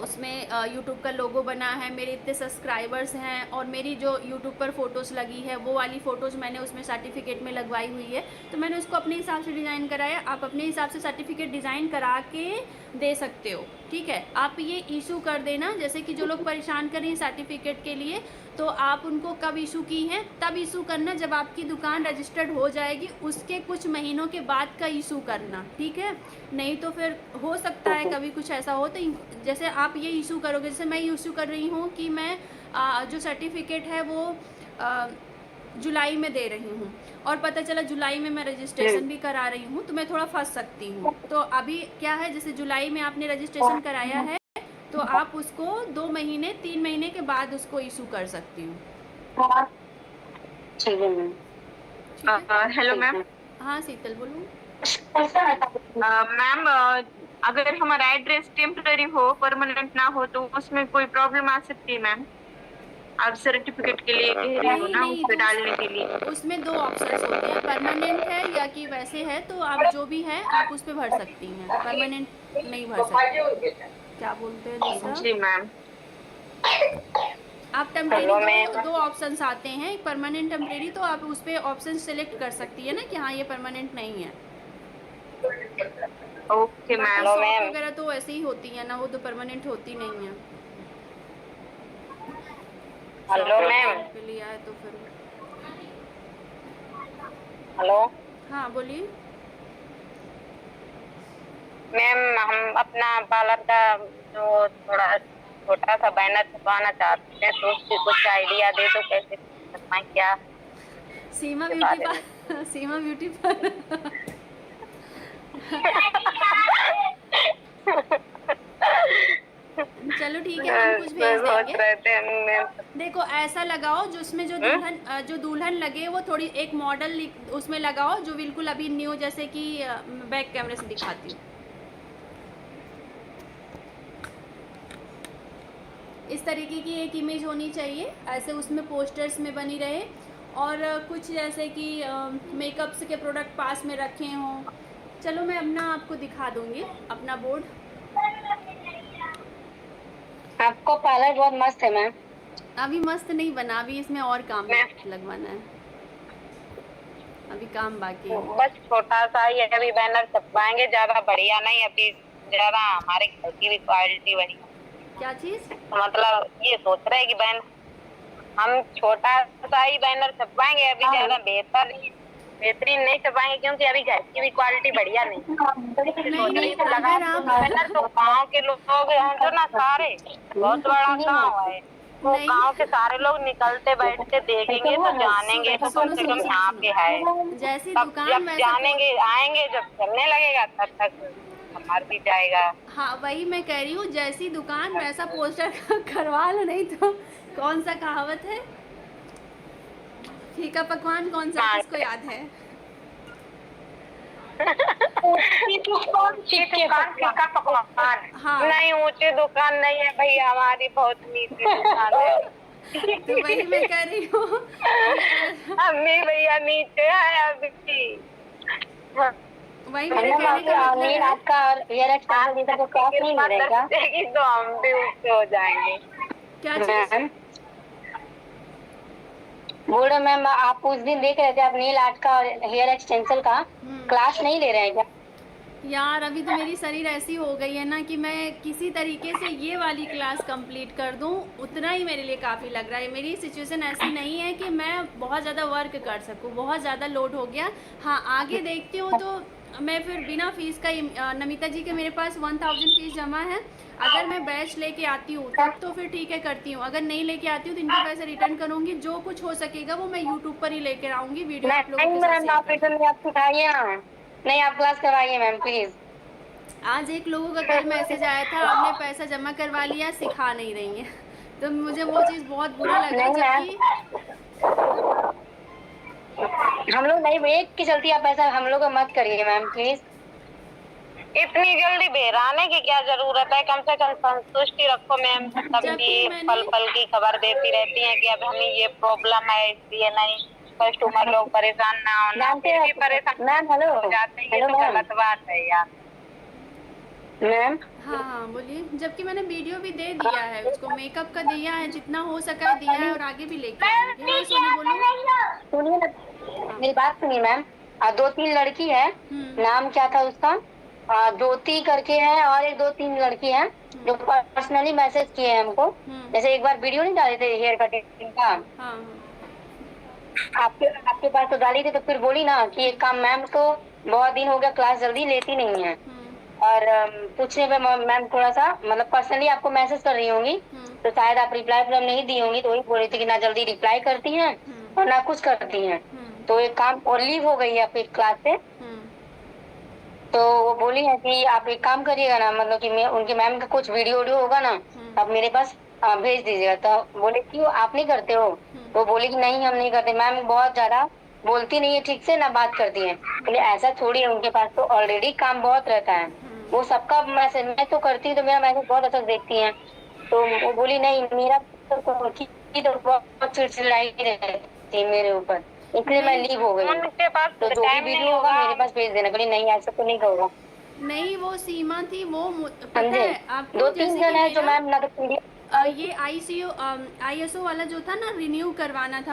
उसमें यूट्यूब का लोगो बना है, मेरे इतने सब्सक्राइबर्स हैं और मेरी जो यूट्यूब पर फ़ोटोज़ लगी है वो वाली फ़ोटोज़ मैंने उसमें सर्टिफिकेट में लगवाई हुई है। तो मैंने उसको अपने हिसाब से डिज़ाइन कराया, आप अपने हिसाब से सर्टिफिकेट डिज़ाइन करा के दे सकते हो। ठीक है, आप ये इशू कर देना। जैसे कि जो लोग परेशान कर रहे हैं सर्टिफिकेट के लिए, तो आप उनको कब इशू की हैं तब इशू करना, जब आपकी दुकान रजिस्टर्ड हो जाएगी उसके कुछ महीनों के बाद का इशू करना। ठीक है, नहीं तो फिर हो सकता है कभी कुछ ऐसा हो तो जैसे आप ये इशू करोगे, जैसे मैं इशू कर रही हूँ कि मैं जो सर्टिफिकेट है वो जुलाई में दे रही हूँ और पता चला जुलाई में मैं रजिस्ट्रेशन भी करा रही हूँ तो मैं थोड़ा फंस सकती हूँ। तो अभी क्या है, जैसे जुलाई में आपने रजिस्ट्रेशन कराया है तो आप उसको 2 महीने 3 महीने के बाद उसको इशू कर सकती हूँ। ठीक है मैम। Hello ma'am. हाँ शीतल बोलूँ। मैम अगर हमारा एड्रेस टेम्पररी हो, परमानेंट ना हो तो उसमें कोई प्रॉब्लम आ सकती है मैम? आप सर्टिफिकेट के लिए कह रही हो ना, उस पे डालने के लिए। उसमें 2 ऑप्शंस होते हैं, परमानेंट है या कि वैसे है, तो आप जो भी है आप उस पर भर सकती हैं, परमानेंट नहीं भर सकती। क्या बोलते हैं दूसरा? जी मैम। आप टेम्परेरी 2 ऑप्शंस आते हैं, एक परमानेंट टेम्परेरी, तो आप उस पर ऑप्शन सेलेक्ट कर सकती है ना कि हाँ ये परमानेंट नहीं है। Okay ma'am. वगैरह तो ऐसे ही होती है ना, वो तो परमानेंट होती नहीं है। Hello ma'am. के लिए आए तो फिर हेलो हाँ बोलिए मैम। हम अपना पार्लर का जो थोड़ा छोटा सा बैनर छपवाना चाहते हैं तो उसकी कुछ आइडिया दे दो, कैसे छपवाएं क्या? सीमा ब्यूटी पार्लर सीमा ब्यूटी पार्लर चलो ठीक है, हम कुछ भेज देंगे। देखो ऐसा लगाओ जो उसमें जो दुल्हन लगे वो थोड़ी एक मॉडल उसमें लगाओ जो बिल्कुल अभी न्यू, जैसे कि बैक कैमरे से दिखाती हूँ। इस तरीके की एक इमेज होनी चाहिए, ऐसे उसमें पोस्टर्स में बनी रहे और कुछ जैसे कि मेकअप्स के प्रोडक्ट पास में रखे हों। चलो मैं अपना आपको दिखा दूंगी अपना बोर्ड। आपको पार्लर बहुत मस्त है मैम। अभी मस्त नहीं बना, अभी इसमें और काम लगवाना है, अभी काम बाकी है। बस छोटा सा ही अभी बैनर छपवाएंगे, ज्यादा बढ़िया नहीं, अभी ज्यादा हमारे घर की भी क्वालिटी बढ़िया। क्या चीज? मतलब ये सोच रहे हैं कि हम छोटा सा ही बैनर छपवाएंगे, अभी ज्यादा बेहतरीन नहीं छपाएंगे क्योंकि अभी घर की भी क्वालिटी बढ़िया नहीं। बैनर तो गाँव के लोग हैं तो ना, सारे बहुत बड़ा गाँव है, वो गाँव के सारे लोग निकलते बैठते देखेंगे तो जानेंगे तो कम से कम यहाँ पे है। जैसी तब दुकान जब जानेंगे आएंगे, जब चलने लगेगा तब तक हमार भी जाएगा। हाँ वही मैं कह रही हूँ, जैसी दुकान वैसा पोस्टर करवा लो, नहीं तो कौन सा कहावत है, फीका पकवान कौन सा, किसको याद है? फीका पकवान। हाँ नहीं, ऊंची दुकान नहीं है भैया, हमारी बहुत नीची दुकान है। तो वही मैं कह रही हूँ अम्मी भैया नीचे है अभी। वही मेरे कहने का मतलब है। आपका और हेयर एक्सटेंशन को कॉस्ट नहीं मिलेगा तो हम भी ऊंचे हो जाएंगे। क्या चीज? बोल रहे मैम, आप उस दिन देख रहे थे आप नेल आर्ट का और हेयर एक्सटेंशन का क्लास नहीं ले रहे हैं क्या? यार अभी तो मेरी शरीर ऐसी हो गई है ना कि मैं किसी तरीके से ये वाली क्लास कंप्लीट कर दूं, उतना ही मेरे लिए काफ़ी लग रहा है। मेरी सिचुएशन ऐसी नहीं है कि मैं बहुत ज़्यादा वर्क कर सकूं, बहुत ज़्यादा लोड हो गया। हाँ, आगे देखती हूँ तो मैं फिर बिना फीस का ही नमिता जी के मेरे पास 1000 फीस जमा है। अगर मैं बैच लेके आती हूँ तब तो फिर ठीक है करती हूँ, अगर नहीं लेके आती हूँ तो इनके पैसे रिटर्न करूँगी। जो कुछ हो सकेगा वो मैं यूट्यूब पर ही लेकर आऊँगी, वीडियो आप लोगों नहीं के साथ मैम, शेयर आप करूँगी। रिटर्न आप सिखाइए ना, नहीं आप क्लास करवाइए मैम प्लीज। आज एक लोगों का कल मैसेज आया था, आपने पैसा जमा करवा लिया, सिखा नहीं रही हैं। तो मुझे वो चीज़ बहुत बुरा लगा, नहीं मैम, जबकि हम लोग नहीं, एक की चलती आप ऐसा हम लोग को मत करिए मैम प्लीज। इतनी जल्दी बेराने की क्या जरूरत है, कम से कम संतुष्टि रखो मैम। सबकी जबकि पल मैंने पल की खबर देती रहती हैं कि अब हमें ये प्रॉब्लम है, इसलिए नहीं कस्टमर लोग परेशान ना हो ना, मैम फिर भी परेशान मैम हेलो हो जाते हैं। ये हेलो तो मैम, गलत बात है यार। मैम हाँ हाँ बोलिए। जबकि मैंने वीडियो भी दे दिया है उसको, मेकअप का दिया है, जितना हो सका दिया है और आगे भी लेके आएंगे। हाँ सोनी बोलो। सुनिए ना, हाँ। मेरी बात सुनिए मैम। 2-3 लड़की है, नाम क्या था उसका, ज्योति करके है, और एक 2-3 लड़की है जो पर्सनली मैसेज किए हैं हमको। जैसे एक बार वीडियो नहीं डाले थे हेयर कटिंग का, हाँ हाँ आपके पास तो डाली थी, तो फिर बोली ना कि एक काम, मैम तो बहुत दिन हो गया क्लास जल्दी लेती नहीं है, और पूछने पे मैम थोड़ा सा मतलब पर्सनली आपको मैसेज कर रही होंगी, तो शायद आप रिप्लाई प्रॉब्लम नहीं दी होंगी, तो वही बोल रही थी कि ना जल्दी रिप्लाई करती हैं और ना कुछ करती हैं। तो एक काम, और लीव हो गई है आपकी क्लास से, तो वो बोली है कि आप एक काम करिएगा ना, मतलब कि मैं उनके मैम का कुछ वीडियो होगा ना, आप मेरे पास भेज दीजिएगा। तो बोले क्यों आप नहीं करते हो, तो बोली कि नहीं हम नहीं करते, मैम बहुत ज्यादा बोलती नहीं है ठीक से, ना बात करती है। बोले ऐसा थोड़ी है, उनके पास तो ऑलरेडी काम बहुत रहता है, वो सबका मैसेज मैं तो करती हूँ, तो मेरा मैसेज बहुत अच्छा देखती है। तो वो बोली नहीं, मेरा तो बहुत चिड़चिड़ाई रहती है मेरे ऊपर, इसलिए मैं लीव हो गई। उनके पास तो जो भी टाइम वीडियो नहीं होगा होगा। मेरे पास भेज देना। बोली नहीं ऐसा तो नहीं होगा। नहीं वो सीमा थी, वो पता समझे, है आपको, 2-3 जैसे जन कि है जो मेरा मैम ना तो ये ISO वाला जो था ना, रिन्यू करवाना था